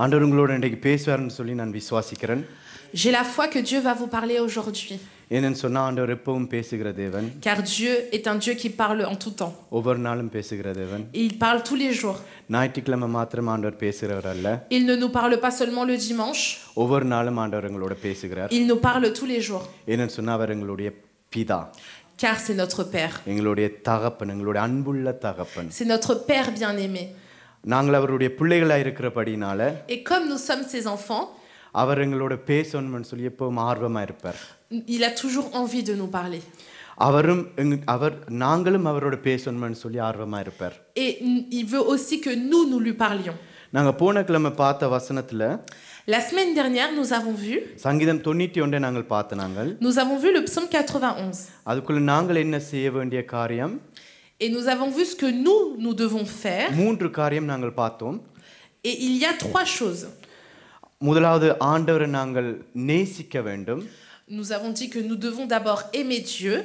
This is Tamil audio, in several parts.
ஆண்டவர் உங்களோட இன்றைக்கு பேசுவார்னு சொல்லி நான் விசுவாசிக்கிறேன். J'ai la foi que Dieu va vous parler aujourd'hui. ஏனென்னு சொன்னா ஆண்டவர் எப்பவும் பேசுகிற தேவன். Car Dieu est un Dieu qui parle en tout temps. ஒவ்வொரு நாளும் பேசுகிற தேவன். Et il parle tous les jours. ஞாயிற்றுக்கிழமை மாத்திரம் ஆண்டவர் பேசுகிறவர் அல்ல. Il ne nous parle pas seulement le dimanche. ஒவ்வொரு நாளும் ஆண்டவர் எங்களோட பேசுகிறார். Il nous parle tous les jours. ஏனென்னு சொன்னா அவர் எங்களுடைய பிதா. Car c'est notre Père. எங்களுடைய தகப்பன், எங்களுடைய அன்புள்ள தகப்பன். C'est notre Père bien-aimé. நாங்கள் அவருடைய பிள்ளைகளாக இருக்கிறபடினால Et comme nous sommes ses enfants, அவர் எங்களோட பேசணும்னு சொல்லி எப்பவும் ஆர்வமாக இருப்பார். il a toujours envie de nous parler. நாங்களும் அவரோட பேசணும்னு சொல்லி ஆர்வமாக இருப்பார். Et il veut aussi que nous lui parlions. நாங்கள் போன கிழமை பார்த்த வசனத்தில் La semaine dernière, nous avons vu சங்கீதம் 91 நாங்கள் பார்த்தோம். Nous avons vu le psaume 91. அதுக்குள்ள நாங்கள் என்ன செய்ய வேண்டிய காரியம்? Et nous avons vu ce que nous devons faire. மூன்று காரியம் நாங்கள் பார்த்தோம். Et il y a trois choses. முதலாவது ஆண்டவரை நாங்கள் நேசிக்க வேண்டும். Nous avons dit que nous devons d'abord aimer Dieu.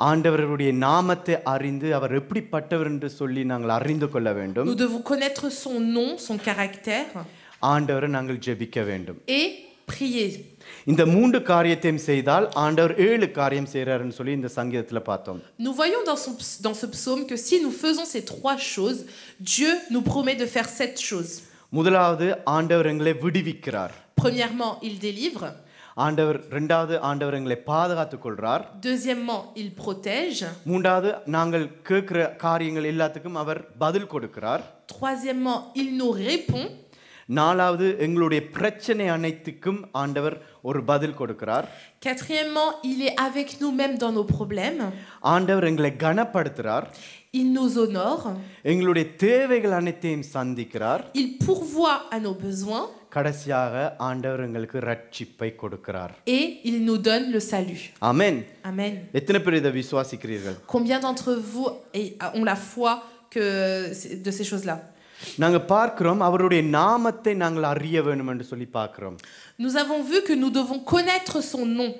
ஆண்டவருடைய நாமத்தை அறிந்து அவர் எப்படிப்பட்டவர் என்று சொல்லி நாங்கள் அறிந்து கொள்ள வேண்டும். Nous devons connaître son nom, son caractère. ஆண்டவரை நாங்கள் ஜெபிக்க வேண்டும். Et prier. இந்த மூன்று காரியத்தையும் செய்தால் ஆண்டவர் 7 காரியம் செய்றாருன்னு சொல்லி இந்த சங்கீதத்துல பார்த்தோம். Nous voyons dans ce psaume que si nous faisons ces trois choses, Dieu nous promet de faire 7 choses. முதலாவது ஆண்டவர் எங்களை விடுவிக்கிறார். Premièrement, il délivre. இரண்டாவது ஆண்டவர் எங்களை பாதுகாத்துக் கொள்றார். Deuxièmement, il protège. மூன்றாவது நாங்கள் கேட்கிற காரியங்கள் எல்லாத்துக்கும் அவர் பதில் கொடுக்கிறார். Troisièmement, il nous répond. நாலாவது எங்களுடைய பிரச்சனை அனைத்துக்கும் ஆண்டவர் ஒரு பதில் கொடுக்கிறார். Quatrièmement, il est avec nous même dans nos problèmes. ஆண்டவர் எங்களை கனப்படுத்துறார். Il nous honore. எங்களுடைய தேவைகள் அனைத்தையும் சந்திக்கிறார். Il pourvoit à nos besoins. கடைசியாக ஆண்டவர் எங்களுக்கு ரட்சிப்பை கொடுக்கிறார். Et il nous donne le salut. ஆமென். Amen. எத்தனை பேர் இதை விசுவாசிக்கிறீர்கள்? Combien d'entre vous ont la foi de ces choses-là? நாங்க பார்க்கிறோம் அவருடைய நாமத்தை நாங்கள் அறிய வேண்டும் என்று சொல்லி பார்க்கிறோம். Nous avons vu que nous devons connaître son nom.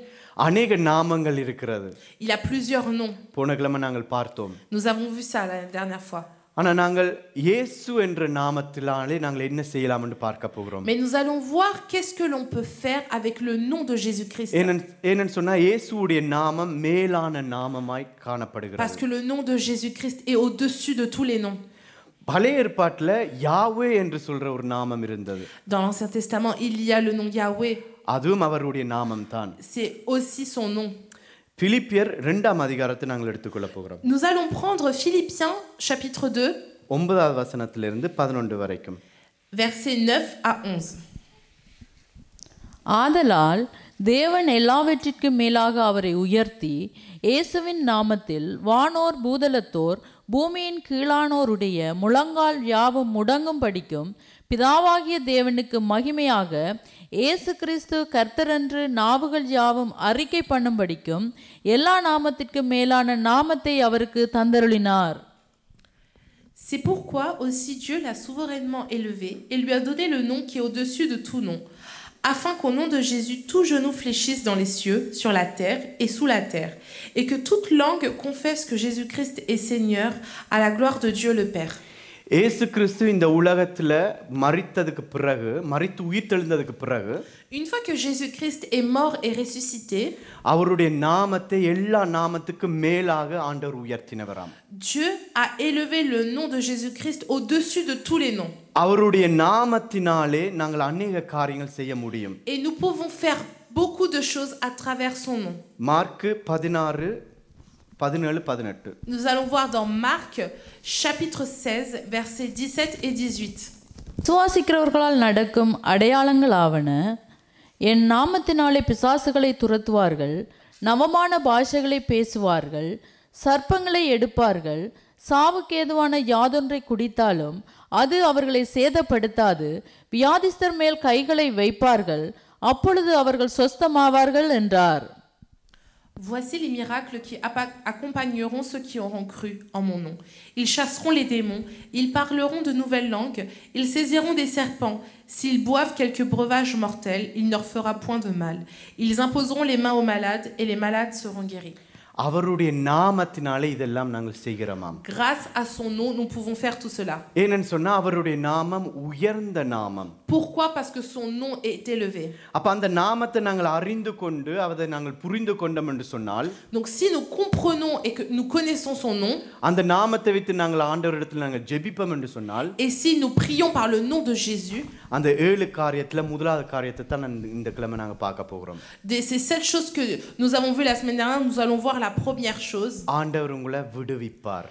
அநேக நாமங்கள் இருக்கிறது. Il a plusieurs noms. போன கிழமை நாங்கள் பார்த்தோம். Nous avons vu ça la dernière fois. ஆனா நாங்கள் இயேசு என்ற நாமத்தினாலே நாங்கள் என்ன செய்யலாம் என்று பார்க்க போகிறோம். Mais nous allons voir qu'est-ce que l'on peut faire avec le nom de Jésus-Christ. ஏனென்னு சொன்னா இயேசுவுடைய நாமம் மேலான நாமமாய் காணப்படுகிறது. Parce que le nom de Jésus-Christ est au-dessus de tous les noms. பழைய ஏற்பாட்டுல யாவே என்று சொல்ற ஒரு நாமம் இருந்தது. Dans l'Ancien Testament, il y a le nom Yahweh. அதுவும் அவருடைய நாமம் தான். C'est aussi son nom. பிலிப்பியர் 2ஆம் அதிகாரத்தை நாங்கள் எடுத்துக்கொள்ள போகிறோம். Nous allons prendre Philippiens chapitre 2 9வது வசனத்திலிருந்து 11 வரைக்கும். Versets 9 à 11. ஆதலால் தேவன் எல்லாவற்றிற்கும் மேலாக அவரை உயர்த்தி இயேசுவின் நாமத்தில் வானோர் பூதலத்தோர் பூமியின் கீழானோருடைய முழங்கால் யாவும் முடங்கும் படிக்கும் பிதாவாகிய தேவனுக்கு மகிமையாக இயேசு கிறிஸ்து கர்த்தரென்று நாவுகள் யாவும் அறிக்கை பண்ணும்படிக்கும் எல்லா நாமத்திற்கும் மேலான நாமத்தை அவருக்கு தந்தருளினார். C'est pourquoi aussi Dieu l'a souverainement élevé et lui a donné le nom qui est au-dessus de tout nom, afin qu'au nom de Jésus tout genou fléchisse dans les cieux, sur la terre et sous la terre, et que toute langue confesse que Jésus-Christ est Seigneur, à la gloire de Dieu le Père. இயேசு கிறிஸ்து இந்த உலகத்துல மரித்து உயிர்த்தெழுந்ததுக்கு பிறகு Une fois que Jésus-Christ est mort et ressuscité, அவருடைய நாமத்தை எல்லா நாமத்துக்கும் மேலாக ஆண்டவர் உயர்த்தினவராம். Dieu a élevé le nom de Jésus-Christ au-dessus de tous les noms. அவருடைய நாமத்தினாலே நாங்கள் அநேக காரியங்கள் செய்ய முடியும். Et nous pouvons faire beaucoup de choses à travers son nom. Mark 16:17. Nous allons voir dans Marc chapitre 16 versets 17 et 18. விசுவாசிக்கிறவர்களால் நடக்கும் அடையாளங்கள் ஆவன, என் நாமத்தினாலே பிசாசுகளை துரத்துவார்கள், நவமான பாஷைகளை பேசுவார்கள், சர்ப்பங்களை எடுப்பார்கள், சாவுக்கேதுவான யாதொன்றை குடித்தாலும் அது அவர்களை சேதப்படுத்தாது, வியாதிஸ்தர் மேல் கைகளை வைப்பார்கள், அப்பொழுது அவர்கள் சொஸ்தமாவார்கள் என்றார். Voici les miracles qui accompagneront ceux qui auront cru en mon nom. Ils chasseront les démons, ils parleront de nouvelles langues, ils saisiront des serpents. S'ils boivent quelques breuvages mortels, il ne leur fera point de mal. Ils imposeront les mains aux malades et les malades seront guéris. அவருடைய நாமத்தினாலே இதெல்லாம் நாங்கள் செய்கிறோமாம். Grâce à son nom, nous pouvons faire tout cela. ஏனென்னு சொன்னா அவருடைய நாமம் உயர்ந்த நாமம். Pourquoi? Parce que son nom est élevé. அப்ப அந்த நாமத்தை நாங்கள் அறிந்து கொண்டு அதை நாங்கள் புரிந்து கொண்டோம் என்று சொன்னால், Donc si nous comprenons et que nous connaissons son nom, அந்த நாமத்தை வைத்து நாங்கள் ஆண்டவரிடத்தில் நாங்கள் ஜெபிப்போம் என்று சொன்னால், et si nous prions par le nom de Jésus, அந்த 7 காரியத்துல முதலாவது காரியத்தை தான் இந்த கிழமை நாங்கள் பார்க்க போகிறோம். ces 7 choses que nous avons vues la semaine dernière, nous allons voir la première chose. ஆண்டவர் உங்களை விடுவிப்பார்.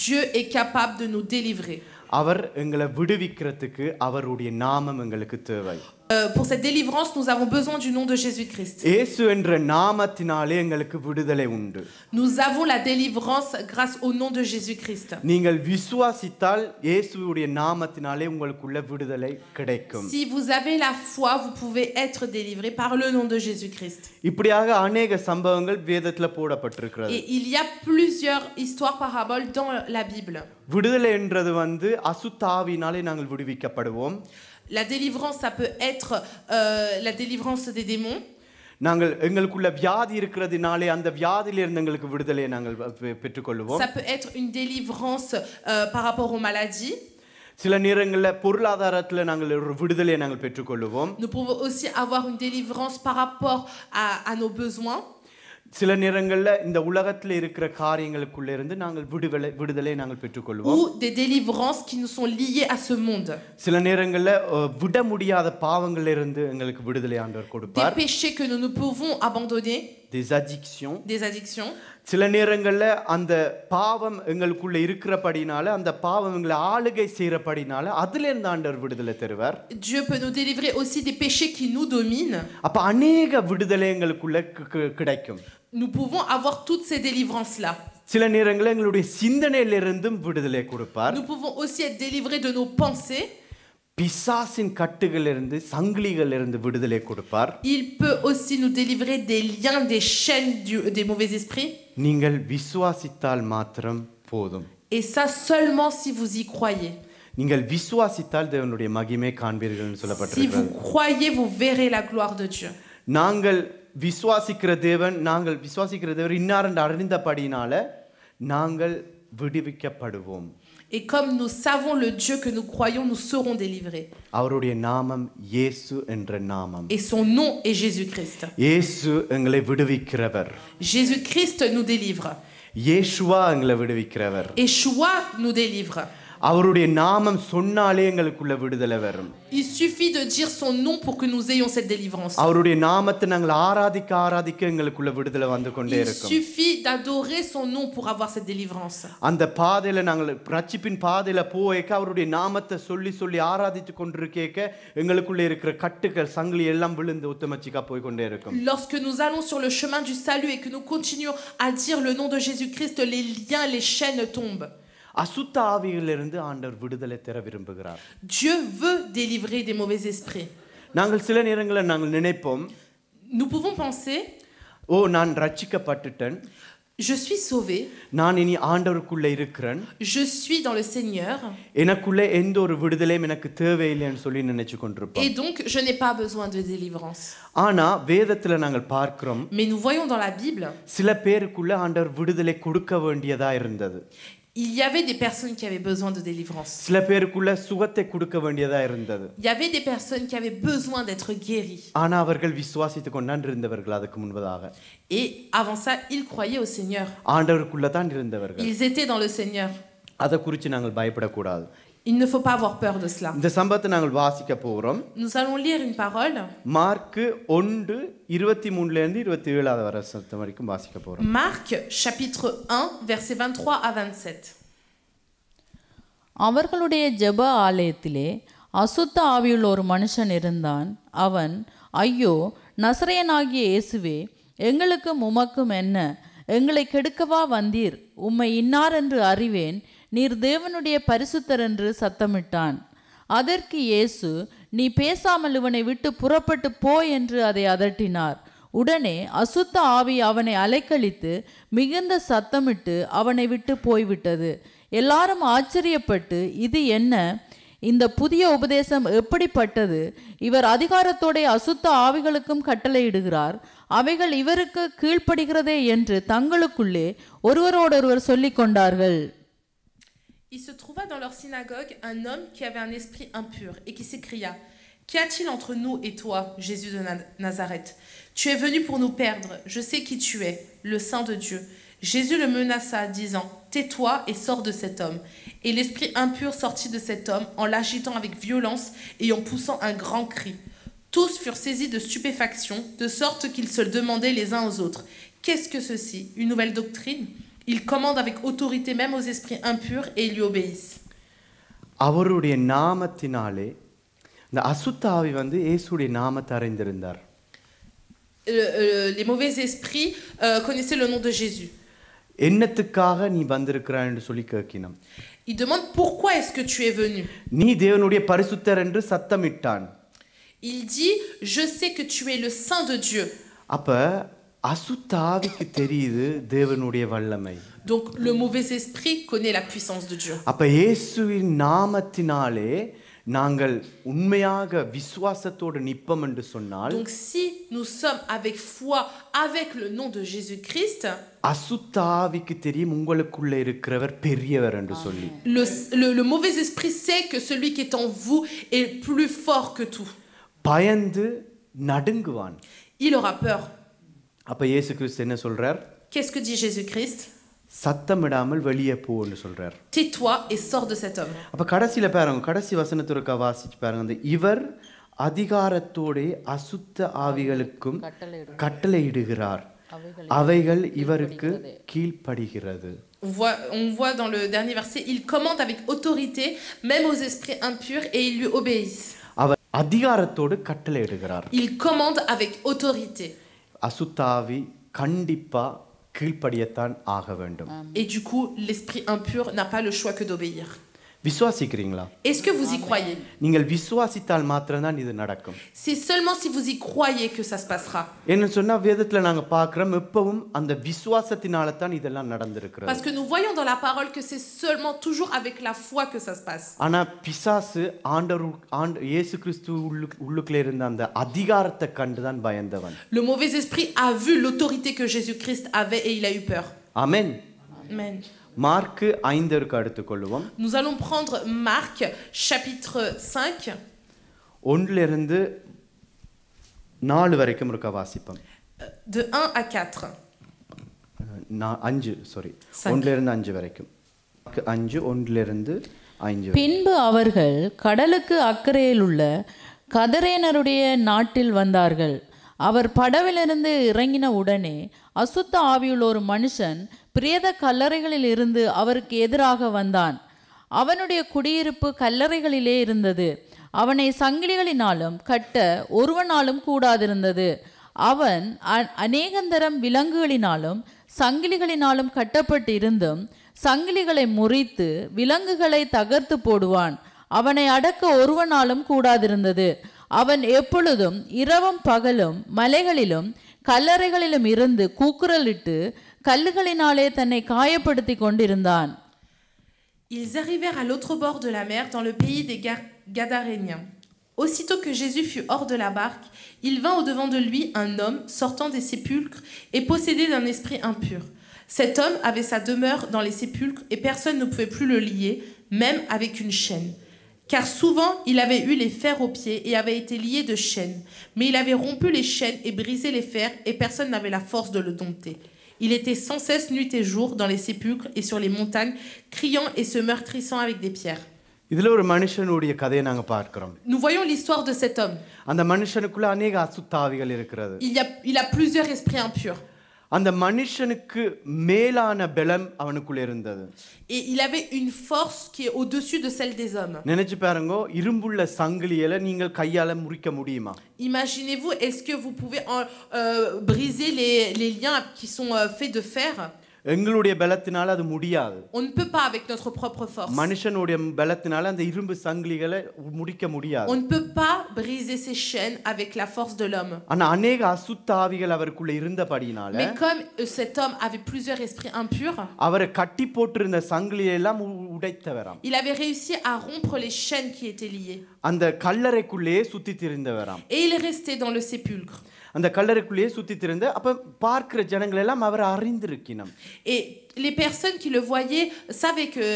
Dieu est capable de nous délivrer. அவர் எங்களை விடுவிக்கிறதுக்கு அவருடைய நாமம் எங்களுக்கு தேவை. Pour cette délivrance, nous avons besoin du nom de Jésus-Christ. இயேசு என்ற நாமத்தினாலே எங்களுக்கு விடுதலை உண்டு. Nous avons la délivrance grâce au nom de Jésus-Christ. நீங்கள் விசுவாசித்தால் இயேசுவுடைய நாமத்தினாலே உங்களுக்குள்ள விடுதலை கிடைக்கும். Si vous avez la foi, vous pouvez être délivré par le nom de Jésus-Christ. இப்படியாக अनेक சம்பவங்கள் வேதத்துல போடப்பட்டிருக்கிறது. Et il y a plusieurs histoires paraboles dans la Bible. விடுதலை என்றது அசுத்தாவினாலே நாங்கள் விடுவிக்கப்படுவோம். La délivrance, ça peut être la délivrance des démons. நாங்கள் எங்களுக்குள்ள வியாதி இருக்கிறதுனாலே அந்த வியாதியிலிருந்து எங்களுக்கு விடுதலையை நாங்கள் பெற்றுக்கொள்வோம். Ça peut être une délivrance par rapport aux maladies. சில நேரங்களில் பொருளாதாரத்தில் நாங்கள் ஒரு விடுதலையை நாங்கள் பெற்றுக்கொள்வோம். Nous pouvons aussi avoir une délivrance par rapport à nos besoins. சில நேரங்களில் இந்த உலகத்தில் இருக்கிற காரியங்களுக்குள்ள இருந்து நாங்கள் விடுதலை நாங்கள் பெற்றுக்கொள்வோம். Ou des délivrances qui nous sont liées à ce monde. சில நேரங்களில் விட முடியாத பாவங்களில் இருந்து எங்களுக்கு விடுதலை ஆண்டவர் கொடுப்பார். Des péchés que nous ne pouvons abandonner. Des addictions. Des addictions. சில நேரங்களில் அந்த பாவம் எங்களுக்குள்ள இருக்கிறபடினால அந்த பாவம் எங்களை ஆளுகை செய்யறபடினால அதிலிருந்து ஆண்டவர் விடுதலை தருவார். Dieu peut nous délivrer aussi des péchés qui nous dominent. அப்ப अनेक விடுதலை எங்களுக்குள்ள கிடைக்கும். Nous pouvons avoir toutes ces délivrances là. சில நேரங்களில் எங்களுடைய சிந்தனையிலிருந்தும் விடுதலை கொடுப்பார். Nous pouvons aussi être délivrés de nos pensées. பிசாசின் கட்டுகளிலிருந்து சங்கிலிகளிலிருந்து விடுதலை கொடுப்பார். Il peut aussi nous délivrer des liens, des chaînes des mauvais esprits. நீங்கள் விசுவாசித்தால் மாத்திரம் போதும். Et ça seulement si vous y croyez. நீங்கள் விசுவாசித்தால் தேவனுடைய மகிமை காண்பீர்கள்னு Si சொல்லப்பட்டிருக்கிறது. vous croyez, vous verrez la gloire de Dieu. நாங்கள் விசுவாசிக்கிற தேவன் இன்னார் என்று அறிந்தபடினால நாங்கள் விடுவிக்கப்படுவோம். Et comme nous savons le Dieu que nous croyons, nous serons délivrés. அவருடைய நாமம் இயேசு என்ற நாமம். Et son nom est Jésus-Christ. இயேசு எங்களை விடுவிக்கிறவர். Jésus-Christ nous délivre. இயேசுவா எங்களை விடுவிக்கிறவர். Yeshua nous délivre. அவருடைய நாமம் சொன்னாலே எங்களுக்குள்ள விடுதலை வரும். Il suffit de dire son nom pour que nous ayons cette délivrance. அவருடைய நாமத்தை நாங்கள் ஆராதிக்க எங்களுக்குள்ள விடுதலை வந்து கொண்டே Il இருக்கும். suffit d'adorer son nom pour avoir cette délivrance. அந்த பாதையில நாங்கள் ரட்சிப்பின் பாதையில போயேக்க அவருடைய நாமத்தை சொல்லி ஆராதித்து கொண்டிருக்கேக்க எங்களுக்குள்ள இருக்கிற கட்டுகள் சங்கிலி எல்லாம் விழுந்து உத்தமச்சிக்கா போய் கொண்டே இருக்கும். Lorsque nous allons sur le chemin du salut et que nous continuons à dire le nom de Jésus-Christ, les liens, les chaînes tombent. அசுத்த ஆவியிலிருந்து ஆண்டவர் விடுதலை தர விரும்புகிறார். Dieu veut délivrer des mauvais esprits. நாங்கள் சில நேரங்களில் நாங்கள் நினைப்போம், Nous pouvons penser, நான் ரட்சிக்கப்பட்டுட்டேன், je suis sauvé, நான் இனி ஆண்டவருக்குள்ள இருக்கிறேன், je suis dans le Seigneur, எனக்குள்ள எந்த ஒரு விடுதலையும் எனக்கு தேவையில்லைன்னு சொல்லி நினைச்சு கொண்டிருப்போம். et donc je n'ai pas besoin de délivrance. ஆனா வேதத்துல நாங்கள் பார்க்கிறோம், Mais nous voyons dans la Bible, சில பேருக்குள்ள ஆண்டவர் விடுதலை கொடுக்க வேண்டியதா இருந்தது. il y avait des personnes qui avaient besoin de délivrance. சில பேருக்குள்ள சுகத்தை கொடுக்க வேண்டியதா இருந்தது. Il y avait des personnes qui avaient besoin d'être guéries. ஆனா அவர்கள் விசுவாசித்துக் கொண்டிருந்தவர்கள் அதுக்கு முன்பதாக. Et avant ça, ils croyaient au Seigneur. ஆண்டவருக்குள்ள தான் இருந்தவர்கள். Ils étaient dans le Seigneur. அதை குறித்து நாங்கள் பயப்படக்கூடாது. Il ne faut pas avoir peur de cela. இந்த சம்பவத்தை நாங்கள் வாசிக்க போகிறோம். Nous allons lire une parole. Mark 1:23 இருந்து 27 வசனம் வரைக்கும் வாசிக்க போறோம். Marc chapitre 1 versets 23 à 27. அவர்களுடைய ஜெப ஆலயத்திலே அசுத்த ஆவியுள்ள ஒரு மனுஷன் இருந்தான். அவன், ஐயோ, நசரேயனாகிய இயேசுவே, எங்களுக்கும் உமக்கும் என்ன? எங்களை கெடுக்கவா வந்தீர்? உம்மை இன்னார் என்று அறிவேன், நீர் தேவனுடைய பரிசுத்தர் என்று சத்தமிட்டான். அதற்கு இயேசு, நீ பேசாமல் இவனை விட்டு புறப்பட்டு போ என்று அதை அதட்டினார். உடனே அசுத்த ஆவி அவனை அலைக்கழித்து மிகுந்த சத்தமிட்டு அவனை விட்டு போய்விட்டது. எல்லாரும் ஆச்சரியப்பட்டு, இது என்ன? இந்த புதிய உபதேசம் எப்படிப்பட்டது? இவர் அதிகாரத்தோட அசுத்த ஆவிகளுக்கும் கட்டளையிடுகிறார், அவைகள் இவருக்கு கீழ்ப்படுகிறதே என்று தங்களுக்குள்ளே ஒருவரோடொருவர் சொல்லிக் கொண்டார்கள். Il se trouva dans leur synagogue un homme qui avait un esprit impur et qui s'écria: Qu'y a-t-il entre nous et toi, Jésus de Nazareth? Tu es venu pour nous perdre. Je sais qui tu es, le Saint de Dieu. Jésus le menaça, disant: Tais-toi et sors de cet homme. Et l'esprit impur sortit de cet homme en l'agitant avec violence et en poussant un grand cri. Tous furent saisis de stupéfaction, de sorte qu'ils se demandaient les uns aux autres: Qu'est-ce que ceci? Une nouvelle doctrine? Il commande avec autorité même aux esprits impurs et ils lui obéissent. அவருடைய நாமத்தினாலே இந்த அசுத்த ஆவி வந்து இயேசுடைய நாமத்தை அறிந்திருந்தார். Les mauvais esprits connaissaient le nom de Jésus. என்னத்துக்காக நீ வந்திருக்கிறாய் என்று சொல்லி கேட்கினான். Il demande: Pourquoi est-ce que tu es venu? நீ தேவனுடைய பரிசுத்தர் என்று சத்தமிட்டான். Il dit: Je sais que tu es le Saint de Dieu. அப்ப அசுத்த ஆவிக்கு தெரியுது தேவனுடைய வல்லமை. Donc le mauvais esprit connaît la puissance de Dieu. அப்ப இயேசுவின் நாமத்தினாலே நாங்கள் உண்மையாக விசுவாசத்தோடு நிற்போம் என்று சொன்னால், Donc si nous sommes avec foi avec le nom de Jésus-Christ, அசுத்த ஆவிக்கு தெரியும் உங்களுக்குள்ள இருக்கிறவர் பெரியவர் என்று சொல்லி. le mauvais esprit sait que celui qui est en vous est plus fort que tout. பயந்து நடுங்குவான். Il aura peur. அப்ப இயேசு கிறிஸ்து என்ன சொல்றார்? Qu'est-ce que dit Jésus-Christ? சத்தமிடாமல் வெளியே போன்னு சொல்றார். Tais-toi et sors de cet homme. அப்ப கடைசியில பாருங்க, கடைசி வசனத்திற்கு வாசிச்சு பாருங்க, அந்த இவர் அதிகாரத்தோட அசுத்த ஆவிகளுக்கும் கட்டளையிடுகிறார், அவைகள் இவருக்கு கீழ்ப்படுகிறது. On voit dans le dernier verset: il commande avec autorité même aux esprits impurs et ils lui obéissent. அவர் அதிகாரத்தோடு கட்டளையிடுகிறார். Il commande avec autorité. அசுத்த ஆவி கண்டிப்பா கீழ்ப்படியத்தான் ஆக வேண்டும். Et du coup, l'esprit impur n'a pas le choix que d'obéir. விசுவாசிக்கிறீங்களா? Est-ce que vous y croyez? நீங்கள் விசுவாசித்தால் மாத்திரம்தான் இது நடக்கும். C'est seulement si vous y croyez que ça se passera. என்ன சொன்னா வேதத்துல நாங்க பார்க்கிறோம் எப்பவும் அந்த விசுவாசத்தினால தான் இதெல்லாம் நடந்திருக்கிறது. Parce que nous voyons dans la parole que c'est seulement toujours avec la foi que ça se passe. ஆனா பிசாசு இயேசு கிறிஸ்து உள்ளுக்குள்ள இருந்த அந்த அதிகாரத்தை கண்டுதான் பயந்தவன். Le mauvais esprit a vu l'autorité que Jésus-Christ avait et il a eu peur. Amen. Amen. Mark 5 எடுத்துக்கொள்வோம். Nous allons prendre Marc chapitre 5 1 4 வரைக்கும் இருக்க வாசிப்போம். de 1 à 4. 5 சாரி 1 5 வரைக்கும். 5 1 5. பின்பு அவர்கள் கடலுக்கு அக்கறையில் உள்ள கதரேனருடைய நாட்டில் வந்தார்கள். அவர் படவிலிருந்து இறங்கின உடனே அசுத்த ஆவியுள்ள ஒரு மனுஷன் பிரேத கல்லறைகளில் இருந்து அவருக்கு எதிராக வந்தான். அவனுடைய குடியிருப்பு கல்லறைகளிலே இருந்தது. அவனை சங்கிலிகளினாலும் கட்ட ஒருவனாலும் கூடாதிருந்தது. அவன் அநேகந்தரம் விலங்குகளினாலும் சங்கிலிகளினாலும் கட்டப்பட்டிருந்தும் சங்கிலிகளை முறித்து விலங்குகளை தகர்த்து போடுவான். அவனை அடக்க ஒருவனாலும் கூடாதிருந்தது. அவன் எப்பொழுதும் இரவும் பகலும் மலைகளிலும் கல்லறைகளிலும் இருந்து கூக்குரலிட்டு கல்லுகளினாலே தன்னை காயப்படுத்தி கொண்டிருந்தான். Ils arrivèrent à l'autre bord de la mer, dans le pays des Gadaréniens. Aussitôt que Jésus fut hors de la barque, il vint au-devant de lui un homme sortant des sépulcres et possédé d'un esprit impur. Cet homme avait sa demeure dans les sépulcres et personne ne pouvait plus le lier, même avec une chaîne. Car souvent il avait eu les fers aux pieds et avait été lié de chaînes. Mais il avait rompu les chaînes et brisé les fers et personne n'avait la force de le dompter. Il était sans cesse nuit et jour dans les sépulcres et sur les montagnes, criant et se meurtrissant avec des pierres. இதுல ஒரு மனுஷனுடைய கதையை நாங்க பார்க்கிறோம். Nous voyons l'histoire de cet homme. அந்த மனுஷனுக்குள்ள अनेक அசுத்த ஆவிகள் இருக்கிறது. Il a plusieurs esprits impurs. அந்த மனுஷனுக்கு மேலான பலம் அவனுக்குள்ள இருந்தது. Et il avait une force qui est au-dessus de celle des hommes. நினைச்சு பாருங்க, இரும்புள்ள சங்கிலியல நீங்க கையால முறிக்க முடியுமா? Imaginez-vous, est-ce que vous pouvez briser les liens qui sont faits de fer? எங்களுடைய பலத்தினால அது முடியாது. On ne peut pas avec notre propre force. மனுஷனுடைய பலத்தினால அந்த இரும்பு சங்கிலிகளை முடிக்க முடியாது. On ne peut pas briser ces chaînes avec la force de l'homme. ஆனா அநேக அசுத்த ஆவிகள் அவருக்குள்ள இருந்தபடினால Mais comme cet homme avait plusieurs esprits impurs, அவரை கட்டி போட்டிருந்த சங்கிலியை எல்லாம் உடைத்தவராம். il avait réussi à rompre les chaînes qui étaient liées. அந்த கல்லறைக்குள்ளேயே சுத்தி திரிந்தவராம். Et il est resté dans le sépulcre. அந்த கல்லறைக்குள்ளேயே சுத்தி திரிந்து அப்ப பார்க்கிற ஜனங்கள் எல்லாம் அவரை அறிந்திருக்கினம். Et les personnes qui le voyaient savaient que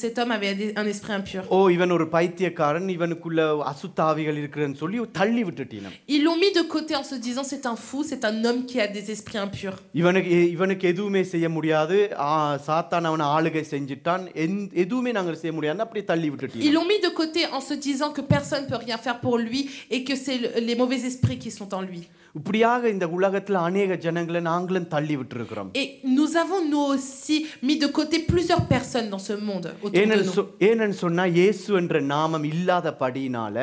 cet homme avait un esprit impur. ஓ இவன் ஒரு பைத்தியக்காரன், இவனுக்குள்ள அசுத்த ஆவிகள் இருக்குன்னு சொல்லி தள்ளி விட்டுட்டினம். Ils l'ont mis de côté en se disant c'est un fou, c'est un homme qui a des esprits impurs. இவனுக்கு எதுவுமே செய்ய முடியாது, சாத்தான் அவனை ஆளுகை செஞ்சிட்டான், எதுவுமே நாங்கள் செய்ய முடியாது, அப்படி தள்ளி விட்டுட்டினம். Ils l'ont mis de côté en se disant que personne peut rien faire pour lui et que c'est les mauvais esprits qui sont en lui. இப்படியாக இந்த உலகத்துல அநேக ஜனங்களை நாங்களும் தள்ளி விட்டுருக்கிறோம். Et nous avons nous aussi mis de côté plusieurs personnes dans ce monde autour de nous. ஏன்னு சொன்னா இயேசு என்ற நாமம் இல்லாதபடியினால.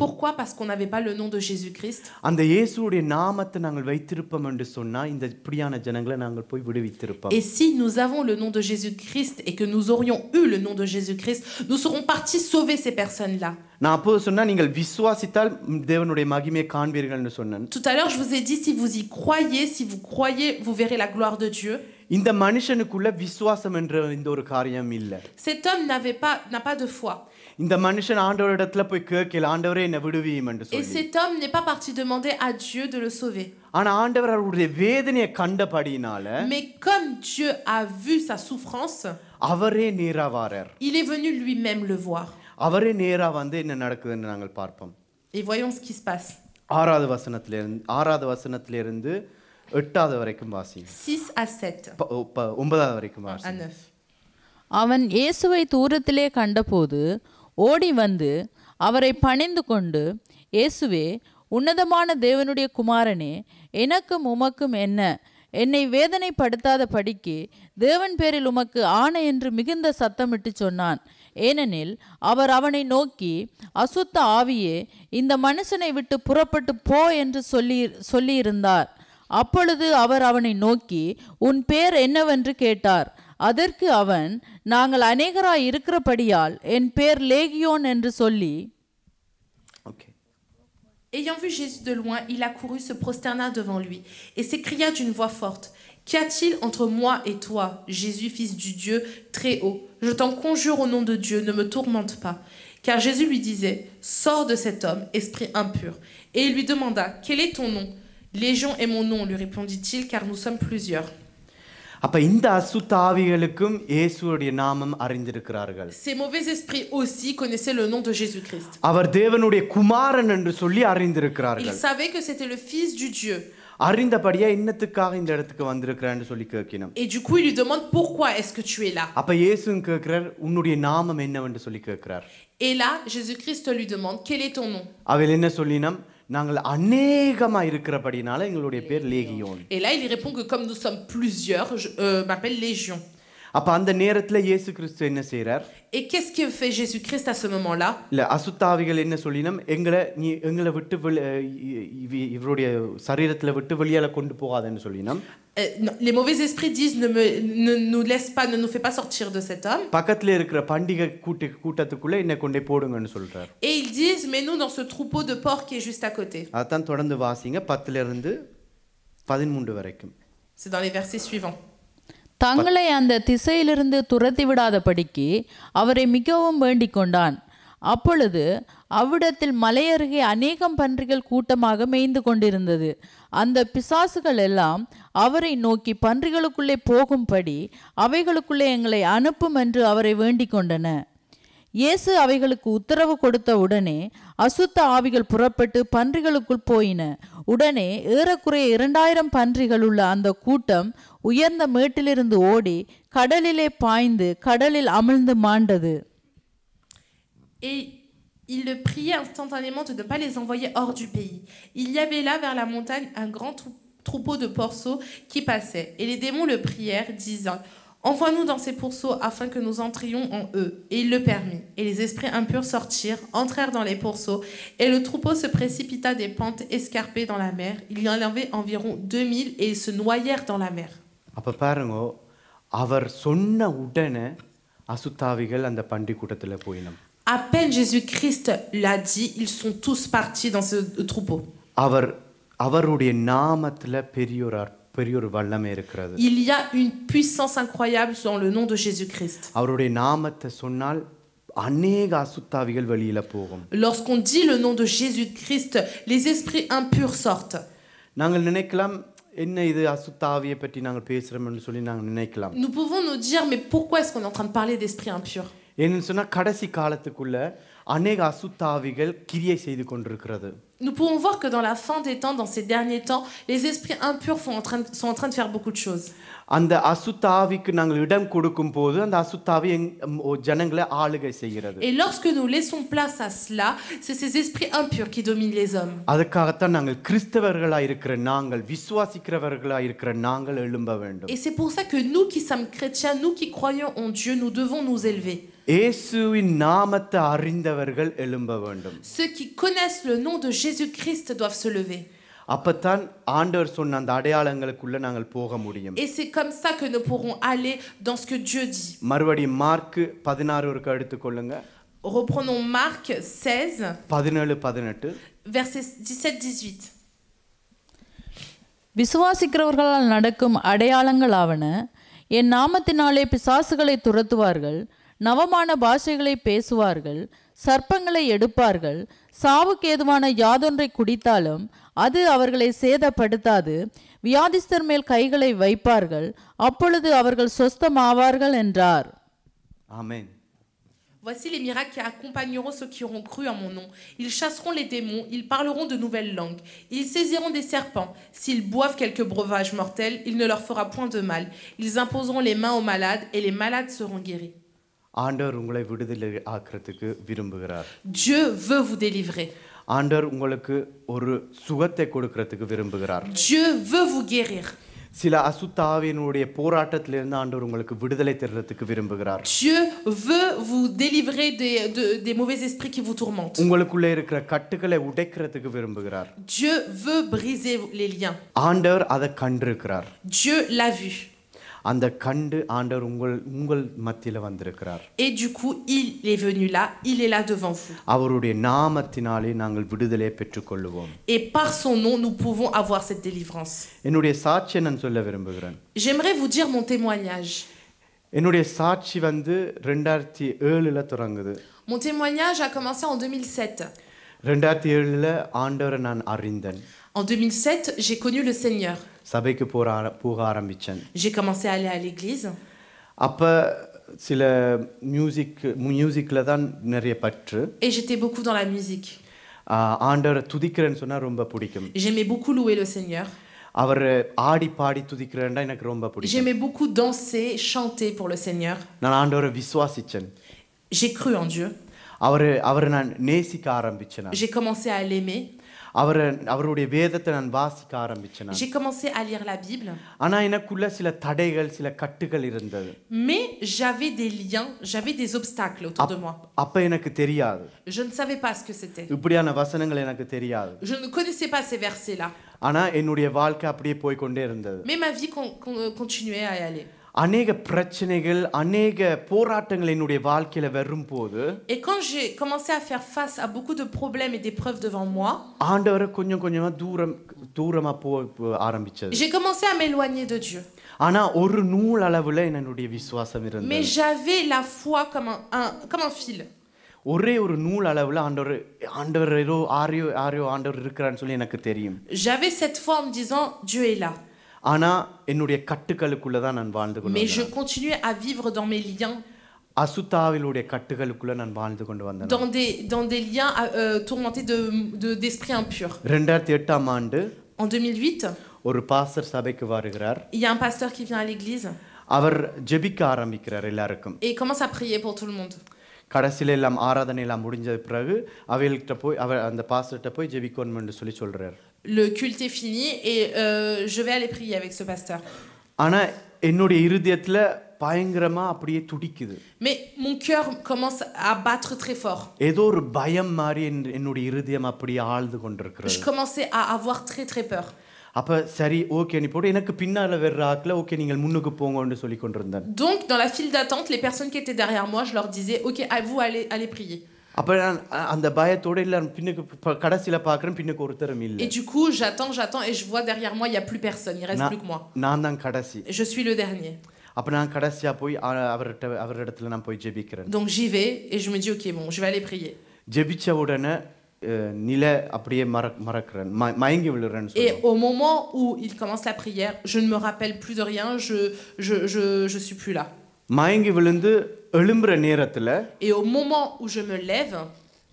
Pourquoi? Parce qu'on n'avait pas le nom de Jésus-Christ. அந்த இயேசுவுடைய நாமத்தை நாங்கள் வைத்திருப்போம் என்று சொன்னா இந்த இப்படியான ஜனங்களை நாங்கள் போய் விடுவித்திருப்போம். Et si nous avons le nom de Jésus-Christ et que nous aurions eu le nom de Jésus-Christ, nous serons partis sauver ces personnes-là. நான் அப்போ சொன்னா நீங்கள் விசுவாசித்தால் தேவனுடைய மகிமையை காண்பீர்கள்னு சொன்னேன். Tout à l'heure je vous ai dit, si vous y croyez, si vous croyez, vous verrez la gloire de Dieu. இந்த மனுஷனுக்குள்ள விசுவாசம் என்ற இந்த ஒரு காரியம் இல்ல. Cet homme n'a pas de foi. இந்த மனுஷன் ஆண்டவரிடத்துல போய் கேட்கல, ஆண்டவரே என்னை விடுவியும் என்று சொல்லி. Et cet homme n'est pas parti demander à Dieu de le sauver. ஆனா ஆண்டவர் அவருடைய வேதனையை கண்டபடியினால, mais comme Dieu a vu sa souffrance, அவரே நேரா வரார். il est venu lui-même le voir. அவரே நேரா வந்து என்ன நடக்குதுன்னு நாங்கள் பார்ப்போம். Et voyons ce qui se passe. 6வது வசனத்திலிருந்து 8வது வரைக்கும் வாசிங்க. 6 à 7. 9வது வரைக்கும் à வாசிங்க. 9. அவன் இயேசுவை தூரத்திலே கண்டபோது ஓடி வந்து அவரை பணிந்து கொண்டு, இயேசுவே, உன்னதமான தேவனுடைய குமாரனே, எனக்கும் உமக்கும் என்ன? என்னை வேதனைப்படுத்தாத படிக்கு தேவன் பேரில் உமக்கு ஆணை என்று மிகுந்த சத்தமிட்டு சொன்னான். ஏனெனில் அவர் அவனை நோக்கி, அசுத்த ஆவியே, இந்த மனுஷனை விட்டு புறப்பட்டு போ என்று சொல்லியிருந்தார். அப்பொழுது அவர் அவனை நோக்கி, உன் பேர் என்னவென்று கேட்டார். அதற்கு அவன், நாங்கள் அநேகராய் இருக்கிறபடியால் என் பேர் லேகியோன் என்று சொல்லி. Ayant vu Jésus de loin, il accourut, se prosterna devant lui et s'écria d'une voix forte, qu'y a-t-il entre moi et toi, Jésus, fils du Dieu très haut? Je t'en conjure au nom de Dieu, ne me tourmente pas. Car Jésus lui disait, sors de cet homme, esprit impur. Et il lui demanda, quel est ton nom? Légion est mon nom, lui répondit-il, car nous sommes plusieurs. அப்ப இந்த அசுத்த ஆவிகளுக்கும் இயேசுவுடைய நாமம் அறிந்திருக்கிறார்கள். Ces mauvais esprits aussi connaissaient le nom de Jésus-Christ. அவர் தேவனுடைய குமாரன் என்று சொல்லி அறிந்திருக்கிறார்கள். Ils savaient que c'était le fils du Dieu. அறிந்தபடியா இன்னத்துக்காக இந்த இடத்துக்கு வந்திருக்கிறான்னு சொல்லி கேட்கணும். Et du coup, il lui demande, pourquoi est-ce que tu es là? அப்ப இயேசு கேட்கிறார், உன்னுடைய நாமம் என்னவென்று சொல்லி கேட்கிறார். Et là, Jésus-Christ lui demande, quel est ton nom? அவள் என்ன சொல்லினம்? நாங்கள் அநேகமா இருக்கிறபடினால எங்களுடைய பேர் லேகியோன். Et là, il répond que comme nous sommes plusieurs, je m'appelle Légion. அப்ப அந்த நேரத்துல இயேசு கிறிஸ்து என்ன செய்றார்? Et qu'est-ce que fait Jésus-Christ à ce moment-là? இல்ல அசுத்தாவிகள் என்ன சொல்லினம்? எங்களை விட்டு இவருடைய சரீரத்துல விட்டு வெளியால கொண்டு போகாதன்னு சொல்லினம். Les mauvais esprits disent ne nous laisse pas, ne nous fait pas sortir de cet homme. பக்கத்துல இருக்கிற பண்டிகை கூட்டத்துக்குள்ள என்ன கொண்டே போடுங்கன்னு சொல்றார். Et ils disent, mets-nous dans ce troupeau de porcs qui est juste à côté. அதான் தொடர்ந்து வாசிங்க 10ல இருந்து 13 வரைக்கும். C'est dans les versets suivants. தங்களை அந்த திசையிலிருந்து துரத்தி விடாதபடிக்கு அவரை மிகவும் வேண்டிக் கொண்டான். அப்பொழுது அவ்விடத்தில் மலையருகே அநேகம் பன்றிகள் கூட்டமாக மேய்ந்து கொண்டிருந்தது. அந்த பிசாசுகள் எல்லாம் அவரை நோக்கி, பன்றிகளுக்குள்ளே போகும்படி அவைகளுக்குள்ளே எங்களை அனுப்பும் என்று அவரை வேண்டிக் கொண்டன. இயேசு அவைகளுக்கு உத்தரவு கொடுத்த உடனே அசுத்த ஆவிகள் புறப்பட்டு பன்றிகளுக்குள் போயின. உடனே ஏறக்குறைய 2000 பன்றிகள் உள்ள அந்த கூட்டம் உயர்ந்த மேட்டிலிருந்து ஓடி கடலிலே பாய்ந்து கடலில் அமிழ்ந்து மாண்டது. Et il le priait instantanément de ne pas les envoyer hors du pays. Il y avait là vers la montagne un grand troupeau de pourceaux qui passait. Et les démons le prièrent, disant, envoie-nous dans ces pourceaux afin que nous entrions en eux. Et il le permit. Et les esprits impurs sortirent, entrèrent dans les pourceaux, et le troupeau se précipita des pentes escarpées dans la mer. Il y en avait environ 2000 et ils se noyèrent dans la mer. அப்ப பாருங்க, அவர் சொன்ன உடனே அசுத்தாவிகள் அந்த பண்டி கூட்டத்துல போயினம். À peine Jésus-Christ l'a dit, ils sont tous partis dans ce troupeau. அவருடைய நாமத்துல பெரியோர் வல்லமை இருக்கிறது. Il y a une puissance incroyable dans le nom de Jésus-Christ. அவருடைய நாமத்தை சொன்னால் அநேக அசுத்தாவிகள் வெளியில போகும். Lorsqu'on dit le nom de Jésus-Christ, les esprits impurs sortent. நாங்கள் நினைக்கலாம், என்ன இது அசுத்தாவியை பற்றி நாங்கள் பேசுறோம்னு சொல்லி நாங்கள் நினைக்கலாம். Nous pouvons nous dire, mais pourquoi est-ce qu'on est en train de parler d'esprits impurs? ஏன்னு சொன்னா கடைசி காலத்துக்குள்ள அநேக அசுத்தாவிகள் கிரியை செய்து கொண்டிருக்கிறது. Nous pouvons voir que dans la fin des temps, dans ces derniers temps, les esprits impurs sont en train de faire beaucoup de choses. அந்த அசுத்தாவிக்கு நாங்கள் இடம் கொடுக்கும் போது அந்த அசுத்தாவி ஜனங்களை ஆளுகை செய்கிறது. Et lorsque nous laissons place à cela, c'est ces esprits impurs qui dominent les hommes. அதுக்காகத்தான் நாங்கள் கிறிஸ்தவர்களா இருக்கிற நாங்கள், விசுவாசிக்கிறவர்களா இருக்கிற நாங்கள் எழும்ப வேண்டும். Et c'est pour ça que nous qui sommes chrétiens, nous qui croyons en Dieu, nous devons nous élever. இயேசுவின் நாமத்தை அறிந்தவர்கள் எழும்ப வேண்டும். Ceux qui connaissent le nom de Jésus-Christ doivent se lever. அப்பதான் ஆண்டவர் சொன்ன அந்த அடையாளங்களுக்குள்ள நாங்கள் போக முடியும். Et c'est comme ça que nous pourrons aller dans ce que Dieu dit. மறுபடியும் மார்க் 16 ஒருக்க எடுத்துக்கொள்ளுங்க. Reprenons Marc 16 17-18 versets 17-18. விசுவாசிக்கிறவர்களால் நடக்கும் அடையாளங்களாவன, என் நாமத்தினாலே பிசாசுகளை துரத்துவார்கள், நவமான பாஷைகளை பேசுவார்கள், சர்ப்பங்களை எடுப்பார்கள், சாவுக்கு ஏதுவான யாதொன்றை குடித்தாலும் அது அவர்களை சேதப்படுத்தாது, வியாதிஸ்தர் மேல் கைகளை வைப்பார்கள், அப்பொழுது அவர்கள் சொஸ்தமாவார்கள் என்றார். ஆமென். Voici les miracles qui accompagneront ceux qui auront cru en mon nom. Ils chasseront les démons, ils parleront de nouvelles langues, ils saisiront des serpents. S'ils boivent quelques breuvages mortels, il ne leur fera point de mal. Ils imposeront les mains aux malades et les malades seront guéris. ஆண்டவர் உங்களை விடுதலை ஆக்கிறதுக்கு விரும்புகிறார். Dieu veut vous délivrer. ஆண்டவர் உங்களுக்கு ஒரு சுகத்தை கொடுக்கிறதுக்கு விரும்புகிறார். Dieu veut vous guérir. சில அசுத்தாவியினுடைய போராட்டத்திலிருந்து ஆண்டவர் உங்களுக்கு விடுதலை தருவதற்கு விரும்புகிறார். Dieu veut vous délivrer des mauvais esprits qui vous tourmentent. உங்களுக்குள்ள இருக்கிற கட்டுகளை உடைக்கிறதுக்கு விரும்புகிறார். Dieu veut briser les liens. ஆண்டவர் அதை கண்டிருக்கிறார். Dieu l'a vu. அந்த கண்டு ஆண்டவர் உங்கள் மத்தியில வந்திருக்கிறார். Et du coup, il est venu là, il est là devant vous. அவருடைய நாமத்தினாலே நாங்கள் விடுதலையை பெற்றுக்கொள்வோம். Et par son nom, nous pouvons avoir cette délivrance. என்னுடைய சாட்சியை நான் சொல்ல விரும்புகிறேன். J'aimerais vous dire mon témoignage. என்னுடைய சாட்சி 2007ல தொடங்குது. Mon témoignage a commencé en 2007. 2007ல ஆண்டவரை நான் அறிந்தேன். En 2007, j'ai connu le Seigneur. சபைக்கு போக ஆரம்பிச்சேன். J'ai commencé à aller à l'église. அப்ப சில மியூசிக்ல தான் நிறைய பற்று. Et j'étais beaucoup dans la musique. ஆண்டவரை துதிக்கிறேன்னு சொன்னா ரொம்ப பிடிக்கும். J'aimais beaucoup louer le Seigneur. அவர் ஆடி பாடி துதிக்கிறேன்னா எனக்கு ரொம்ப பிடிக்கும். J'aimais beaucoup danser, chanter pour le Seigneur. நான் ஆண்டவரை விசுவாசிச்சேன். J'ai cru en Dieu. அவரை நான் நேசிக்க ஆரம்பிச்சேன். J'ai commencé à l'aimer. அவருடைய வேதத்தை நான் வாசிக்க ஆரம்பிச்சேன். J'ai commencé à lire la Bible. ஆனா எனக்குள்ள சில தடைகள், சில கட்டுகள் இருந்தது. Mais j'avais des liens, j'avais des obstacles autour de moi. அப்ப எனக்கு தெரியாது. Je ne savais pas ce que c'était. இப்படியான வசனங்கள் எனக்கு தெரியாது. Je ne connaissais pas ces versets-là. ஆனா என்னுடைய வாழ்க்கை அப்படியே போய் கொண்டே இருந்தது. Mais ma vie continuait à y aller. அநேக பிரச்சனைகள், அநேக போராட்டங்கள் என்னுடைய வாழ்க்கையில வரும்போது, Et quand j'ai commencé à faire face à beaucoup de problèmes et d'épreuves devant moi, ஆண்டவரை கொஞ்சம் கொஞ்சமா தூரமா ஆரம்பிச்சது. j'ai commencé à m'éloigner de Dieu. ஆனா ஒரு நூல் அளவுல என்னுடைய விசுவாசம் இருந்தது. Mais j'avais la foi comme un fil. ஒரே ஒரு நூல் அளவுல ஆண்டவர் ஏதோ ஆரியோ ஆண்டவர் இருக்கிறான்னு சொல்லி எனக்கு தெரியும். J'avais cette foi en me disant Dieu est là. ஆனா என்னுடைய கட்டுகளுக்குள்ள தான் நான் வாழ்ந்து கொண்டு Mais je வந்தேன். continuais à vivre dans mes liens. அசுத்தாவிலுடைய கட்டுகளுக்குள்ள நான் வாழ்ந்து கொண்டு வந்தேன். Dans des liens tourmentés d'esprits impurs. 2008ஆம் ஆண்டு En 2008, ஒரு பாஸ்டர் சபைக்கு வருகிறார். il y a un pasteur qui vient à l'église. அவர் ஜெபிக்க ஆரம்பிக்கிறார் எல்லாருக்கும். Et il commence à prier pour tout le monde. கடைசியில எல்லாம் ஆராதனை எல்லாம் முடிஞ்ச பிறகு அவள்கிட்ட போய் அந்த பாஸ்டர்ட்ட போய் ஜெபிக்கணும்னு சொல்லி சொல்றார். Le culte est fini et je vais aller prier avec ce pasteur. ஆனா என்னுடைய இருதயத்துல பயங்கரமா அப்படியே துடிக்குது. Mais mon cœur commence à battre très fort. ஏதோ ஒரு பயம் மாதிரி என்னுடைய இருதயம் அப்படியே ஆழ்ந்து கொண்டிருக்கிறது. Je commençais à avoir très très peur. அப்ப சரி ஓகே நீ போட்டு எனக்கு பின்னால வர்ற ஆட்கள ஓகே நீங்கள் முன்னுக்கு போங்கன்னு சொல்லி கொண்டிருந்தேன். Donc, dans la file d'attente, les personnes qui étaient derrière moi, je leur disais, OK, à vous, allez prier. அப்ப நான் அந்த பயத்தோட இல்ல பின்னுக்கு கடைசில பார்க்கறேன் பின்னுக்கு ஒருத்தரும் இல்ல. Et du coup, j'attends et je vois derrière moi, il y a plus personne, il reste plus que moi. நான் தான் கடைசி. Je suis le dernier. அப்ப நான் கடைசியா போய் அவரிடத்துல நான் போய் ஜெபிக்கிறேன். Donc j'y vais et je me dis OK, bon, je vais aller prier. ஜெபிச்ச உடனே நில அப்படியே மறக்கிறேன் மயங்கி விழுறேன்னு Et சொல்லுவாங்க. au moment où il commence la prière, je ne me rappelle plus de rien, je suis plus là. மயங்கி விழுந்து எழும்புற நேரத்துல Et au moment où je me lève,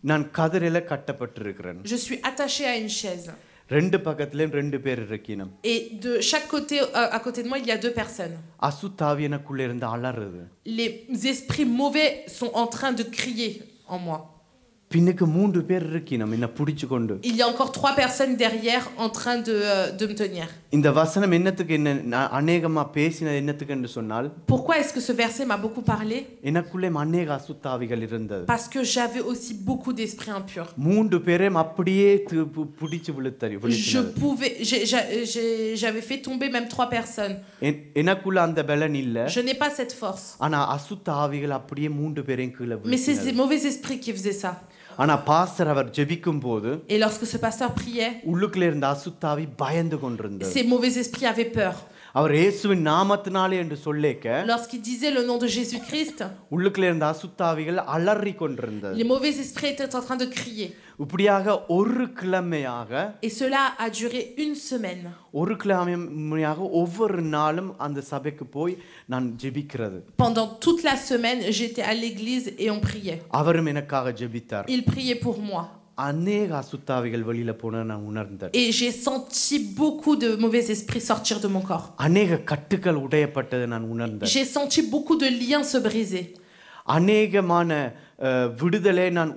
நான் கதிரையில கட்டப்பட்டிருக்கிறேன். je suis attachée à une chaise. ரெண்டு பக்கத்துலயும் ரெண்டு பேர் இருக்கணும். Et de chaque côté, à côté de moi, il y a deux personnes. அசுத்தாவி எனக்குள்ள இருந்து அலறுது. Les esprits mauvais sont en train de crier en moi. பின்னுக்கு மூன்று பேர் இருக்கணும் என்ன பிடிச்சு கொண்டு. Il y a encore 3 personnes derrière en train de me tenir. இந்த வசனம் என்னத்துக்கு என்ன அநேகமா பேசின என்னத்துக்குன்னு சொன்னால் Pourquoi est-ce que ce verset m'a beaucoup parlé? எனக்குள்ளே அநேக அசுத்தாவிகள் இருந்தது. Parce que j'avais aussi beaucoup d'esprits impurs. மூன்று பேரையும் அப்படியே பிடிச்சு J'avais fait tomber même 3 personnes. எனக்குள்ள அந்த பலன் இல்ல. Je n'ai pas cette force. ஆனா அசுத்தாவிகள் அப்படியே மூன்று பேரையும் கீழே Mais c'est விழுத்தினது. ces mauvais esprits qui faisaient ça. ஆனா பாஸ்டர் அவர் ஜெபிக்கும் போது Et lorsque ce pasteur priait, உள்ளுக்குள்ள இருந்த அசுத்தாவி பயந்து கொண்டிருந்தது. ces mauvais esprits avaient peur. அவர் இயேசுவின் நாமத்தினாலே என்று சொல்லேக்க Lorsqu'il disait le nom de Jésus-Christ, உள்ளுக்குள்ள இருந்த அசுத்தாவிகள் அலறி கொண்டிருந்தது. les mauvais esprits étaient en train de crier. இப்படியாக ஒரு கிழமையாக Et cela a duré une semaine. ஒரு கிழமையாக ஒவ்வொரு நாளும் அந்த சபைக்கு போய் நான் ஜெபிக்கிறது. Pendant toute la semaine, j'étais à l'église et on priait. அவரும் எனக்காக ஜெபித்தார். Il priait pour moi. அநேக அசுத்தாவிகள் வெளியில போன நான் உணர்ந்தேன். Et j'ai senti beaucoup de mauvais esprits sortir de mon corps. அநேக கட்டுகள் உடையப்பட்டதை நான் உணர்ந்தேன். J'ai senti beaucoup de liens se briser. அநேகமான விடுதலை நான்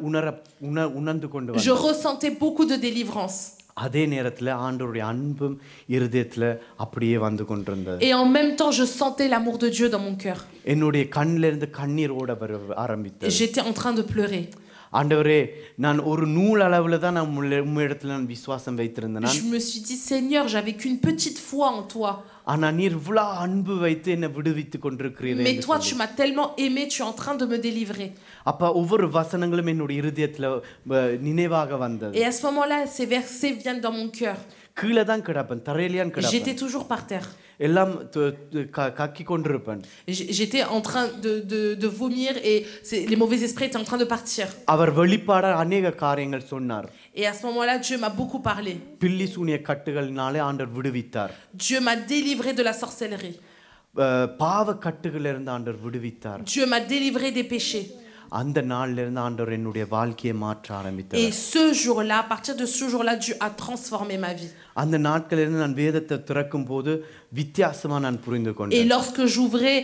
உணர்ந்து கொண்டு Je வந்தேன். ressentais beaucoup de délivrance. அதே நேரத்துல ஆண்டவருடைய அன்பும் இருதயத்துல அப்படியே வந்து கொண்டிருந்தது. Et en même temps, je sentais l'amour de Dieu dans mon cœur. என்னுடைய கண்ணில இருந்து கண்ணீர் ஓட ஆரம்பித்தது. J'étais en train de pleurer. ஆண்டவரே நான் ஒரு நூல் அளவுல தான் நான் உம்மிடத்துல நான் விசுவாசம் வைத்திருந்தேன். Je me suis dit Seigneur, j'avais qu'une petite foi en toi. ஆனா நீர் இவ்வளவு அன்பு வைத்து என்னை விடுவித்து கொண்டிருக்கிறீரே. Mais toi tu m'as tellement aimé, tu es en train de me délivrer. அப்ப ஒவ்வொரு வசனங்களும் என்னுடைய இருதயத்துல நினைவாக வந்தது. Et à ce moment-là, ces versets viennent dans mon cœur. கீழே தான் கிடப்பேன், தரையிலேயே கிடப்பேன். J'étais toujours par terre. எல்லாம் கக்கி கொண்டிருப்பேன். J'étais en train de vomir et les mauvais esprits étaient en train de partir. அவர் வெளிப்பாட அநேக காரியங்கள் சொன்னார். Et à ce moment-là, Dieu m'a beaucoup parlé. பில்லி சூனிய கட்டுகளினாலே ஆண்டவர் விடுவித்தார். Dieu m'a délivré de la sorcellerie. பாவ கட்டுகளிலிருந்து ஆண்டவர் விடுவித்தார். Dieu m'a délivré des péchés. அந்த நாள்ல இருந்து ஆண்டவர் என்னுடைய வாழ்க்கையை மாற்ற ஆரம்பித்தார். Et ce jour-là, à partir de ce jour-là, Dieu a transformé ma vie. அந்த நாட்களில் இருந்து நான் வேதத்தை திறக்கும் போது வித்தியாசமா நான் புரிந்து Et கொண்டேன். lorsque j'ouvrais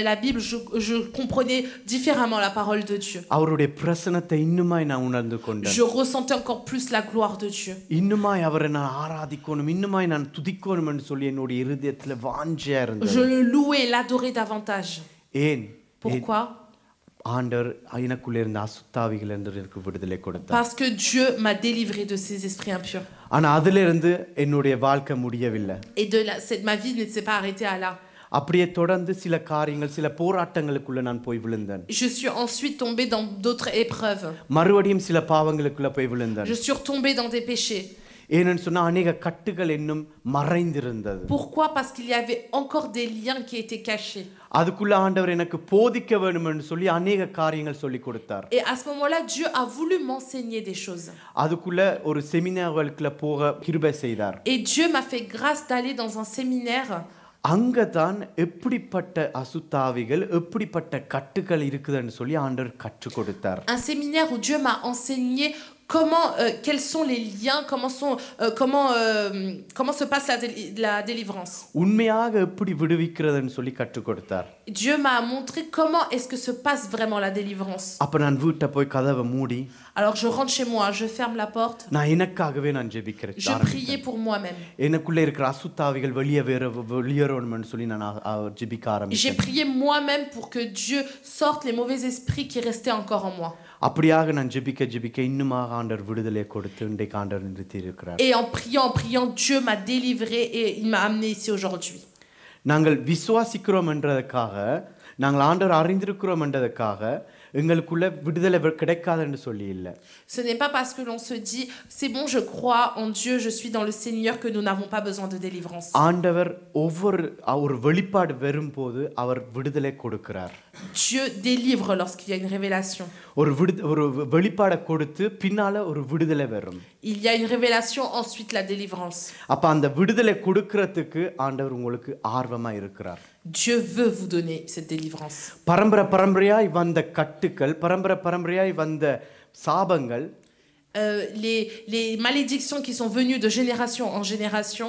la Bible, je comprenais différemment la parole de Dieu. அவருடைய பிரசன்னத்தை இன்னுமாய் நான் உணர்ந்து கொண்டேன். Je ressentais encore plus la gloire de Dieu. இன்னுமாய் அவரை நான் ஆராதிக்கணும், இன்னுமாய் நான் துதிக்கணும் என்று சொல்லி என்னுடைய இருதயத்துல வாஞ்சையா இருந்தது. Je le louais et l'adorais davantage. ஏன்? Pourquoi? ஆண்டவர் எனக்குள்ள இருந்த அசுத்தாவிகள் இருந்து எனக்கு விடுதலை கொடுத்தார். Parce que Dieu m'a délivré de ces esprits impurs. ஆனா அதில இருந்து என்னுடைய வாழ்க்கை முடியவில்லை. Et ma vie ne s'est pas arrêtée à là. அப்படியே தொடர்ந்து சில காரியங்கள் சில போராட்டங்களுக்குள்ள நான் போய் விழுந்தேன். Je suis ensuite tombée dans d'autres épreuves. மறுபடியும் சில பாவங்களுக்குள்ள போய் விழுந்தேன். Je suis retombée dans des péchés. ஏன்னு சொன்னா அநேக கட்டுகள் இன்னும் மறைந்திருந்தது. Pourquoi? Parce qu'il y avait encore des liens qui étaient cachés. அதுக்குள்ள ஆண்டவர் எனக்கு போதிக்க வேண்டும்னு சொல்லி அநேக காரியங்கள் சொல்லி கொடுத்தார். Et à ce moment-là, Dieu a voulu m'enseigner des choses. அதுக்குள்ள ஒரு செமினார்களுக்குள்ள போக கிருபை செய்தார். Et Dieu m'a fait grâce d'aller dans un séminaire. அங்கதான் எப்படிப்பட்ட அசுத்தாவிகள் எப்படிப்பட்ட கட்டுகள் இருக்குதுன்னு சொல்லி ஆண்டவர் கற்றுக் கொடுத்தார். Un séminaire où Dieu m'a enseigné quels sont les liens, comment se passe la délivrance. உண்மையாக எப்படி விடுவிக்கிறதுன்னு சொல்லி கற்றுக் கொடுத்தார். Dieu m'a montré comment est-ce que se passe vraiment la délivrance. அப்ப நான் வீட்டை போய் கதவை மூடி Alors je rentre chez moi, je ferme la porte. நான் எனக்காகவே நான் ஜெபிக்கிறேன். Je priais pour moi-même. எனக்குள்ள இருக்கிற அசுத்தாவிகள் வெளியேறணும்னு சொல்லி நான் ஜெபிக்க ஆரம்பிச்சேன். J'ai prié moi-même pour que Dieu sorte les mauvais esprits qui restaient encore en moi. அப்படியாக நான் ஜெபிக்க இன்னுமாக ஆண்டவர் விடுதலை கொடுத்து இன்றைக்கு ஆண்டவர் நிறுத்தி இருக்கிறார். Et en priant, Dieu m'a délivré et il m'a amené ici aujourd'hui. நாங்கள் விசுவாசிக்கிறோம் என்றதுக்காக, நாங்கள் ஆண்டவர் அறிந்திருக்கிறோம் என்றதுக்காக எங்களுக்குள்ள விடுதலை கிடைக்காது என்று சொல்லி இல்லை. Ce n'est pas parce que l'on se dit c'est bon, je crois en Dieu, je suis dans le Seigneur que nous n'avons pas besoin de délivrance. ஆண்டவர் ஒரு வெளிப்பாடு வரும்போது அவர் விடுதலை கொடுக்கிறார். Dieu délivre lorsqu'il y a une révélation. ஒரு வெளிப்பாடை கொடுத்து பின்னால ஒரு விடுதலை வரும். Il y a une révélation, ensuite la délivrance. அப்ப அந்த விடுதலை கொடுக்கிறதுக்கு ஆண்டவர் உங்களுக்கு ஆர்வமா இருக்கிறார். Dieu veut vous donner cette délivrance. பரம்பரையாய் வந்த கட்டுக்கள், பரம்பரையாய் வந்த சாபங்கள், les malédictions qui sont venues de génération en génération,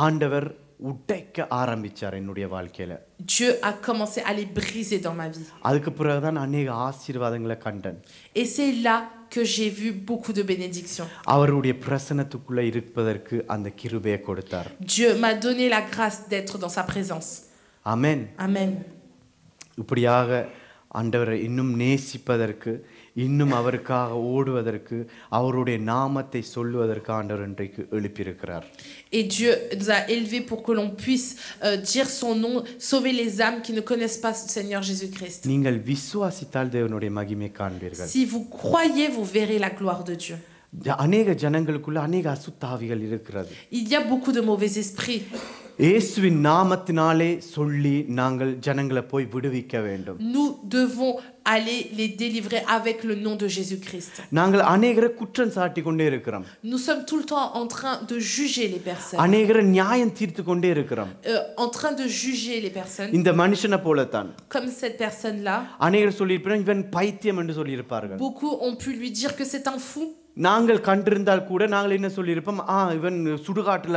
ஆண்டவர் உடைக்க ஆரம்பிச்சார் என்னுடைய வாழ்க்கையில. Dieu a commencé à les briser dans ma vie. அதுக்கு பிறகுதான் அநேக ஆசீர்வாதங்களை கண்டேன். Et c'est là que j'ai vu beaucoup de bénédictions. அவருடைய பிரசன்னத்துக்குள்ள இருப்பதற்கு அந்த கிருபையை கொடுத்தார். Dieu m'a donné la grâce d'être dans sa présence. ஆமென். Amen. இப்படியாக ஆண்டவரை இன்னும் நேசிப்பதற்கு, இன்னும் அவருக்காக ஓடுவதற்கு, அவருடைய நாமத்தை சொல்லுவதற்கு ஆண்டவர் இன்றைக்கு எழுப்பியிருக்கிறார். Et Dieu nous a élevés pour que l'on puisse dire son nom, sauver les âmes qui ne connaissent pas le Seigneur Jésus-Christ. நீங்கள் விசுவாசித்தால் தேவனுடைய மகிமை காண்பீர்கள். Si vous croyez, vous verrez la gloire de Dieu. அநேக ஜனங்களுக்குள்ள அநேக அசுத்தாவிகள் இருக்கிறது. Il y a beaucoup de mauvais esprits. இயேசுவின் நாமத்தினாலே சொல்லி நாங்கள் ஜனங்களை போய் விடுவிக்க வேண்டும். Nous devons aller les délivrer avec le nom de Jésus-Christ. நாங்கள் அநேகரை குற்றம் சாட்டி கொண்டே இருக்கிறோம். Nous sommes tout le temps en train de juger les personnes. அநேகரை நியாயம் தீர்த்து கொண்டே இருக்கிறோம். En train de juger les personnes. இந்த மனுஷனை போலத்தான். Comme cette personne-là. அநேகர் சொல்லியிருப்பாங்க இவன் பைத்தியம் என்று சொல்லியிருப்பார்கள். Beaucoup ont pu lui dire que c'est un fou. நாங்கள் கண்டிருந்தால் கூட நாங்கள் என்ன சொல்லியிருப்போம், இவன் சுடுகாட்டில்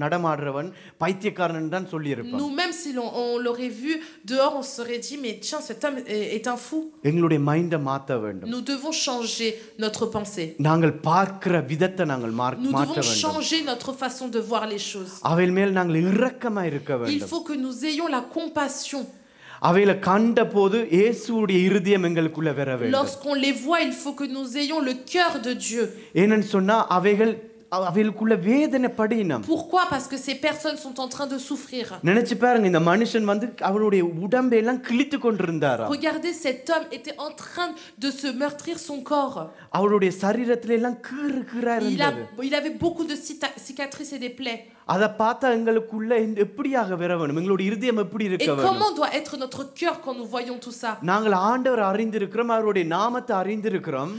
நடமாடுறவன் பைத்தியக்காரன் தான் சொல்லியிருப்போம். Nous-mêmes si on l'aurait vu dehors, on se serait dit mais tiens, cet homme est un fou. எங்களுடைய மைண்டை மாற்ற வேண்டும். Nous devons changer notre pensée. நாங்கள் பார்க்கிற விதத்தை நாங்கள் Nous மாற்ற devons வேண்டும். changer notre façon de voir les choses. அவைகள் மேல் நாங்கள் இரக்கமா இருக்க Il வேண்டும். faut que nous ayons la compassion. அவைகளை கண்ட போது இயேசுவுடைய இருதயம் எங்களுக்குள்ள வர வேண்டும். Lorsqu'on les voit, il faut que nous ayons le cœur de Dieu. ஏன்னு சொன்னா அவைகளுக்குள்ள வேதனை படினம். Pourquoi? Parce que ces personnes sont en train de souffrir. நினைச்சு பாருங்க, இந்த மனுஷன் அவருடைய உடம்பை எல்லாம் கிழித்து கொண்டிருந்தாரா. Regardez, cet homme était en train de se meurtrir son corps. அவருடைய சரீரத்தில எல்லாம் கீறா இருந்தது. Il avait beaucoup de cicatrices et des plaies. அத பார்த்தா எங்களுக்குள்ள எப்படியாக வர வேண்டும், எங்களுடைய இருதயம் எப்படி இருக்க Et வேண்டும். comment doit être notre cœur quand nous voyons tout ça? நாங்கள் ஆண்டவரை அறிந்திருக்கிறோம், அவருடைய நாமத்தை அறிந்திருக்கிறோம்.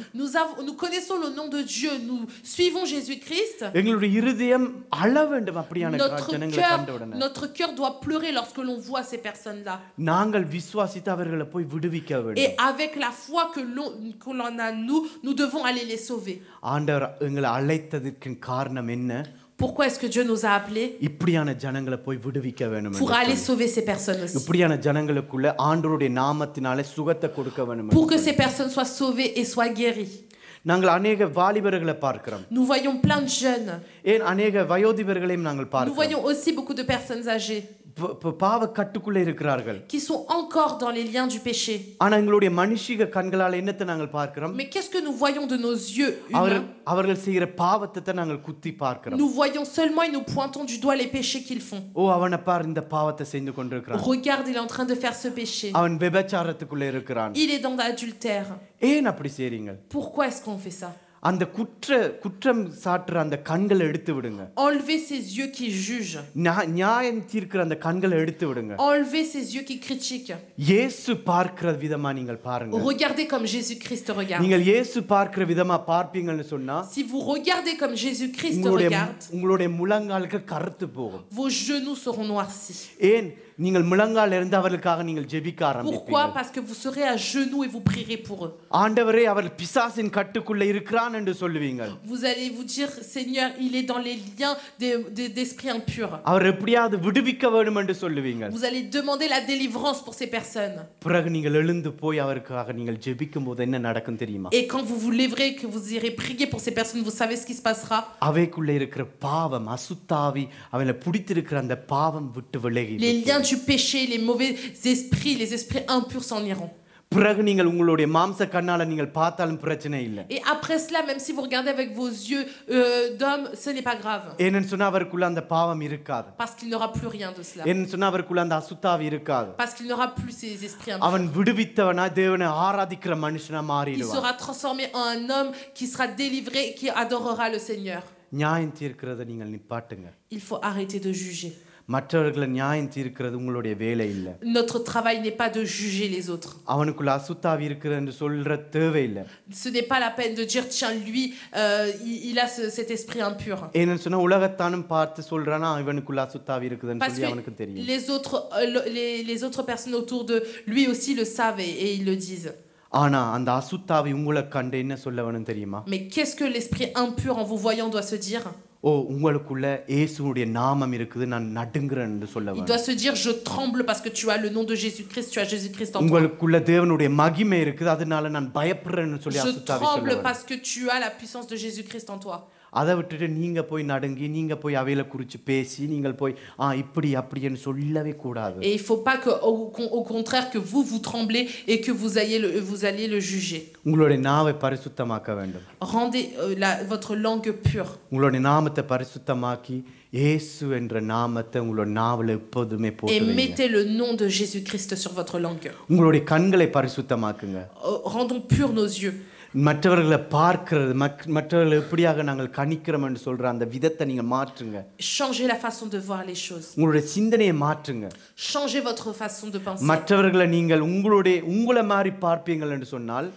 Nous connaissons le nom de Dieu, nous suivons Jésus-Christ. எங்களுடைய இருதயம் அழ வேண்டும் அப்படியான ஜனங்களை கண்ட உடனே. Notre cœur doit pleurer lorsque l'on voit ces personnes-là. நாங்கள் விசுவாசித்து அவர்களை போய் விடுவிக்க வேண்டும். Et avec la foi que l'on a nous devons aller les sauver. ஆண்டவர் எங்களை அழைத்ததற்கு காரணம் என்ன? Pourquoi est-ce que Dieu nous a appelés? இப்படியான ஜனங்களை போய் விடுவிக்க வேண்டும். Pour aller sauver ces personnes aussi. இப்படியான ஜனங்களுக்குள்ள ஆண்டவருடைய நாமத்தினாலே சுகத்தை கொடுக்க வேண்டும். Pour que ces personnes soient sauvées et soient guéries. நாங்கள் அநேக வாலிபர்களை பார்க்கிறோம். Nous voyons plein de jeunes. ஏன் அநேக வயோதிபர்களையும் நாங்கள் Nous பார்க்கிறோம். voyons aussi beaucoup de personnes âgées பாவ கட்டுக்குள்ள இருக்கிறார்கள். qui sont encore dans les liens du péché. ஆனா எங்களுடைய மனுஷிக கண்களால என்னத்தை நாங்கள் பார்க்கிறோம்? Mais qu'est-ce que nous voyons de nos yeux humains? அவர்கள் செய்கிற பாவத்தை நாங்கள் குத்தி பார்க்கிறோம். Nous voyons seulement et nous pointons du doigt les péchés qu'ils font. அவனை பார், இந்த பாவத்தை செய்து கொண்டிருக்கிறான். Regarde, il est en train de faire ce péché. அவன் விபச்சாரத்துக்குள்ள இருக்கிறான். Il est dans l'adultère. ஏன் அப்படி செய்றீங்க? Pourquoi est-ce qu'on fait ça? அந்த குற்றம் சாட்டுற அந்த கண்களை எடுத்து விடுங்க. Enlevez ces yeux qui jugent. நியாயம் தீர்க்கிற அந்த கண்களை எடுத்து விடுங்க. Enlevez ces yeux qui critiquent. இயேசு பார்க்கிற விதமா நீங்கள் பாருங்க. Regardez comme Jésus-Christ regarde. நீங்கள் இயேசு பார்க்கிற விதமா பார்ப்பீங்கன்னு சொன்னா, Si vous regardez comme Jésus-Christ regarde, உங்களுடைய முழங்கால்கள் கருத்து போகும். vos genoux seront noircis. ஏன்? நீங்கள் முழங்கால் இருந்து அவர்களுக்காக நீங்கள் ஜெபிக்க ஆரம்பிப்பீங்க. Pourquoi? Parce que vous serez à genoux et vous prierez pour eux. ஆண்டவரே, அவர் பிசாசின் கட்டுக்குள்ள இருக்கிறான் என்று சொல்லுவீங்க. Vous allez vous dire, Seigneur, il est dans les liens d'esprit impur. அவர் எப்படியாவது விடுவிக்க வேண்டும் என்று சொல்லுவீங்க. Vous allez demander la délivrance pour ces personnes. பிறகு நீங்கள் எழுந்து போய் அவருக்காக நீங்கள் ஜெபிக்கும்போது என்ன நடக்கும் தெரியுமா? Et quand vous vous lèverez, que vous irez prier pour ces personnes, vous savez ce qui se passera? அவைக்குள்ள இருக்கிற பாவம், அசுத்தாவி, அவளை பிடித்திருக்கிற அந்த பாவம் விட்டு விலகி Les liens du péché, les mauvais esprits, les esprits impurs s'en iront. பிறகு நீங்கள் உங்களுடைய மாம்ச கண்ணால நீங்கள் பார்த்தாலும் பிரச்சனை இல்லை. Et après cela, même si vous regardez avec vos yeux d'homme, ce n'est pas grave. ஏன்னு சொன்னா அவருக்குள்ள அந்த பாவம் இருக்காது. Parce qu'il n'aura plus rien de cela. ஏன்னு சொன்னா அவருக்குள்ள அந்த அசுத்தாவி இருக்காது. Parce qu'il n'aura plus ces esprits impurs. அவன் விடுவித்தவனா தேவனை ஆராதிக்கிற மனுஷனா Il மாறிடுவான். sera transformé en un homme qui sera délivré, qui adorera le Seigneur. நியாயம் தீர்க்கிறதை நீங்கள் நிப்பாட்டுங்க. Il faut arrêter de juger. மற்றவர்களை நியாயம் தீர்க்கிறது உங்களுடைய வேலை இல்லை. Notre travail n'est pas de juger les autres. அவனுக்குள்ள அசுத்தாவி இருக்குதுன்னு சொல்ற தேவை இல்லை. Ce n'est pas la peine de dire tiens lui il a cet esprit impur. ஏன்னு சொன்னா உலகத்தானும் பார்த்து சொல்றானா இவனுக்குள்ள அசுத்தாவி இருக்குதுன்னு Parce சொல்லி que அவனுக்கு தெரியும். les autres personnes autour de lui aussi le savent et ils le disent. ஆனா அந்த அசுத்தாவி உங்களை கண்டு என்ன சொல்ல வேணும் தெரியுமா? Mais qu'est-ce que l'esprit impur en vous voyant doit se dire? ஓ உங்களுக்குள்ள இயேசுவுடைய நாமம் இருக்குது நான் நடுங்குறேன்னு சொல்ல Il வேணும். doit se dire je tremble parce que tu as le nom de Jésus-Christ, tu as Jésus-Christ en toi. உங்களுக்குள்ள தேவனுடைய மகிமை இருக்குது அதனால நான் பயப்படுறேன்னு சொல்லி Je அசுத்தாவி tremble சொல்லுவாங்க. parce que tu as la puissance de Jésus-Christ en toi. அதை விட்டுட்டு நீங்க போய் நடுங்கி நீங்க போய் அவையில குறிச்சு பேசி நீங்கள் போய் இப்படி அப்படின்னு சொல்லவே கூடாது. Et il faut pas que au contraire que vous tremblez et que vous alliez le juger. உங்களுடைய நாவை பரிசுத்தமாக்க வேண்டும். Rendez votre langue pure. உங்களுடைய நாமத்தை பரிசுத்தமாக்கி இயேசு என்ற நாமத்தை உங்களுடைய நாவல எப்போதுமே Et போடுங்க. mettez le nom de Jésus-Christ sur votre langue. உங்களுடைய கண்களை பரிசுத்தமாக்குங்க. Rendons purs nos yeux. மற்றவர்களை பார்க்கிறது மற்றவர்களை எப்படியாக நாங்கள் கணிக்கிறோம் என்று சொல்ற அந்த விதத்தை நீங்க மாற்றுங்க. Changez la façon de voir les choses. உங்களுடைய சிந்தனையை மாற்றுங்க. Changez votre façon de penser. மற்றவர்களை நீங்கள் உங்களை மாதிரி பார்ப்பீங்கள் என்று சொன்னால்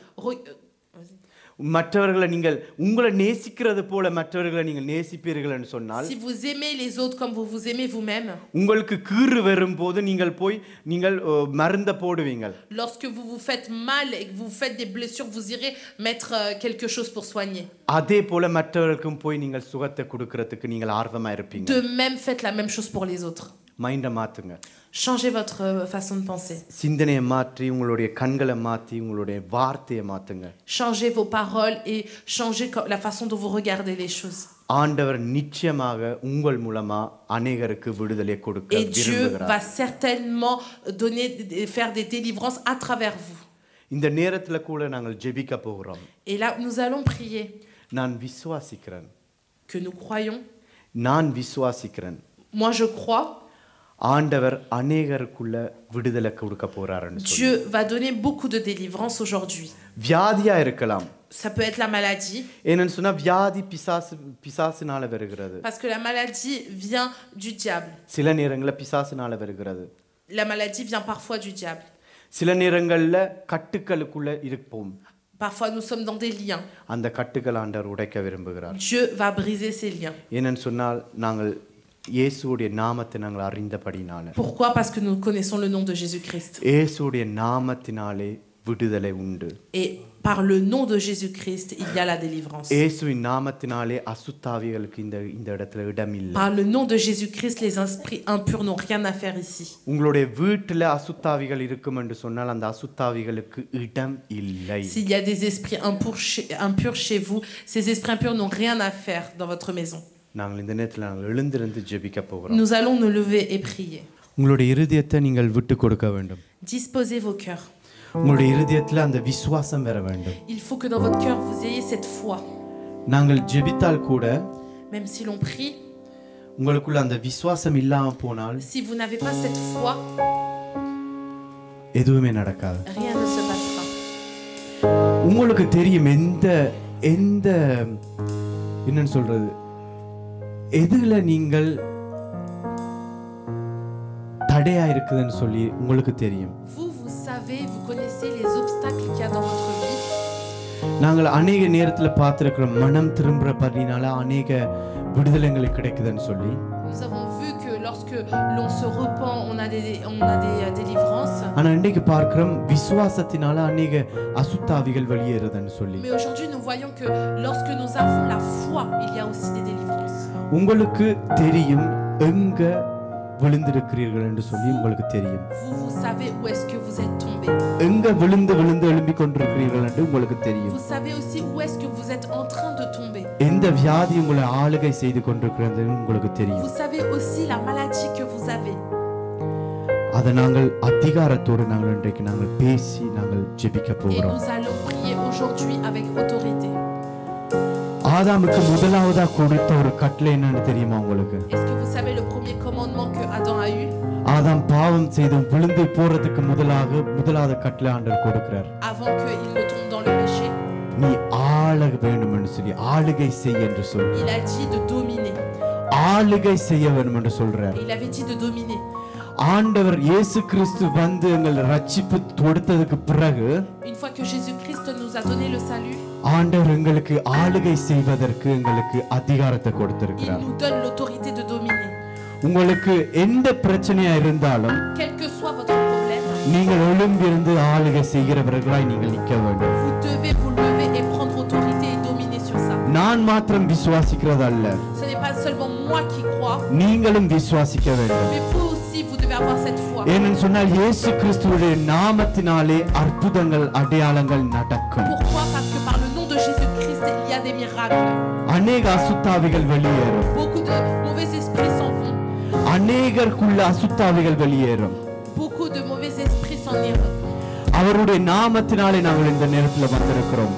மற்றவர்களை நீங்கள் உங்களை நேசிக்கிறது போல மற்றவர்களை நீங்கள் நேசிப்பீர்கள் என்று சொன்னால் Si vous aimez les autres comme vous vous aimez vous-même. உங்களுக்கு கீறு வரும்போது நீங்கள் மருந்த போடுவீங்க. Lorsque vous vous faites mal et que vous faites des blessures, vous irez mettre quelque chose pour soigner. அதே போல மற்றவர்களுக்கும் போய் நீங்கள் சுகத்தை கொடுக்கிறதுக்கு நீங்கள் ஆர்வமா இருப்பீங்க. De même, faites la même chose pour les autres. மைண்ட மாத்துங்க. Changez votre façon de penser. சிந்தனையை மாற்றி உங்களுடைய கண்களை மாற்றி உங்களுடைய வார்த்தையை மாத்துங்க. Changez vos paroles et changez la façon dont vous regardez les choses. ஆண்டவர் நிச்சயமாக உங்கள் மூலமா அநேகருக்கு விடுதலை கொடுக்க Et Dieu விரும்புகிறார். va certainement faire des délivrances à travers vous. இந்த நேரத்துல கூட நாங்கள் ஜெபிக்க போகிறோம். Et là, nous allons prier. நான் விசுவாசிக்கிறேன். Que nous croyons. நான் விசுவாசிக்கிறேன். Moi, je crois. ஆண்டவர் அநேகருக்குள்ள விடுதலை கொடுக்க போறாருன்னு சொல்லி. Dieu va donner beaucoup de délivrance aujourd'hui. வியாதியா இருக்கலாம். Ça peut être la maladie. ஏன்னு சொன்னா வியாதி பிசாசுனால வருகிறது. Parce que la maladie vient du diable. சில நேரங்கள்ல பிசாசுனால வருகிறது. La maladie vient parfois du diable. சில நேரங்கள்ல கட்டுக்களுக்குள்ள இருப்போம். Parfois nous sommes dans des liens. அந்த கட்டுக்கள் ஆண்டவர் உடைக்க விரும்புகிறார். Dieu va briser ces liens. ஏன்னு சொன்னால் நாங்கள் இயேசுவுடைய நாமத்தை நாங்கள் அறிந்தபடினால. Pourquoi? Parce que nous connaissons le nom de Jésus-Christ. இயேசுவுடைய நாமத்தினாலே விடுதலை உண்டு. Et par le nom de Jésus-Christ, il y a la délivrance. இயேசுவின் நாமத்தினாலே அசுத்தாவிகளுக்கு இந்த இடத்துல இடம் இல்லை. Par le nom de Jésus-Christ, les esprits impurs n'ont rien à faire ici. உங்களுடைய வீட்டில் அசுத்தாவிகள் இருக்கும் என்று சொன்னால் அந்த அசுத்தாவிகளுக்கு இடம் இல்லை. S'il y a des esprits impurs chez vous, ces esprits impurs n'ont rien à faire dans votre maison. நாங்கள் இந்த நேரத்தில் நாங்கள் எழுந்திருந்து ஜெபிக்க போகிறோம். Nous allons nous lever et prier. உங்களுடைய இருதயத்தை நீங்கள் விட்டு கொடுக்க வேண்டும். Disposez vos cœurs. உங்களுடைய இருதயத்தில் அந்த விசுவாசம் வர வேண்டும். Il faut que dans votre cœur vous ayez cette foi. நாங்கள் ஜெபித்தால் கூட même si l'on prie, உங்களுக்குள்ள அந்த விசுவாசம் இல்லாம போனால் si vous n'avez pas cette foi, எதுவுமே நடக்காது. rien ne se passera. உங்களுக்கு தெரியும் எந்த என்னன்னு சொல்றது எதுல நீங்கள் தடையா இருக்குதுன்னு சொல்லி உங்களுக்கு தெரியும். Vous savez, vous connaissez les obstacles qu'il y a dans votre vie. நாங்கள் अनेक நேரத்துல பார்த்திருக்கிறோம் மனம் திரும்புறபடினால अनेक விடுதலைகள் கிடைக்குதுன்னு சொல்லி. Nous avons vu que lorsque l'on se repent, on a des délivrances. ஆனா இன்னைக்கு பார்க்கிறோம் விசுவாசத்தினால अनेक அசுத்தாவிகள் வெளியேறுதுன்னு சொல்லி. Mais aujourd'hui nous voyons que lorsque nous avons la foi, il y a aussi des délivrances. உங்களுக்கு தெரியும் எங்க விழுந்திருக்கிறீர்கள் என்று சொல்லி உங்களுக்கு தெரியும். Vous savez où est-ce que vous êtes tombé. எங்க விழுந்து எழும்பிக் கொண்டிருக்கிறீர்கள் என்று உங்களுக்கு தெரியும். Vous savez aussi où est-ce que vous êtes en train de tomber. எந்த வியாதி உங்களை ஆளுகை செய்து கொண்டிருக்கிறது உங்களுக்கு தெரியும். Vous savez aussi la maladie que vous avez. அதை நாங்கள் அதிகாரத்தோடு நாங்கள் இன்றைக்கு நாங்கள் பேசி நாங்கள் ஜெபிக்க Et போகிறோம். nous allons prier aujourd'hui avec autorité. ஆதாமுக்கு முதலாவதா கொடுத்த ஒரு கட்டளை என்னன்னு தெரியுமா உங்களுக்கு? Est-ce que vous savez le premier commandement que Adam a eu? ஆதாம் பாவம் செய்து விழுந்து போறதுக்கு முதலாவது கட்டளை ஆண்டவர் கொடுக்கிறார். Avant qu'il ne tombe dans le péché, நீ ஆள வேண்டும் என்று சொல்லி ஆளுகை செய் என்று சொல்லி il a dit de dominer. ஆளுகை செய்ய வேண்டும் என்று சொல்றார். Il avait dit de dominer. ஆண்டவர் இயேசு கிறிஸ்து வந்து எங்கள் ரட்சிப்பு கொடுத்ததுக்கு பிறகு Une fois que Jésus-Christ nous a donné le salut, ஆண்டவர் எங்களுக்கு ஆளுகை செய்வதற்கு எங்களுக்கு அதிகாரத்தை il கொடுத்திருக்கிறார். nous donne l'autorité de dominer. உங்களுக்கு எந்த பிரச்சனையா இருந்தாலும் Quel que soit votre problème, நீங்கள் எழும்பிருந்து ஆளுகை செய்கிறவர்களாய் நீங்கள் நிற்க வேண்டும். vous devez vous lever et prendre autorité et dominer sur ça. நான் மாத்திரம் விசுவாசிக்கிறது அல்ல, Ce n'est pas seulement moi qui crois, நீங்களும் விசுவாசிக்க வேண்டும். mais vous aussi, vous devez avoir cette foi. ஏனென்று சொன்னால் இயேசு கிறிஸ்துவுடைய நாமத்தினாலே அற்புதங்கள் அடையாளங்கள் நடக்கும். Pourquoi? Parce que par le nom de Jésus-Christ, il y a des miracles. அநேக அசுத்தாவிகள் வெளியேறும். Beaucoup de mauvais esprits s'en vont. அநேகருக்குள்ள அசுத்தாவிகள் வெளியேறும். Beaucoup de mauvais esprits s'en iront. அவருடைய நாமத்தினாலே நாங்கள் இந்த நேரத்தில் வந்திருக்கிறோம்.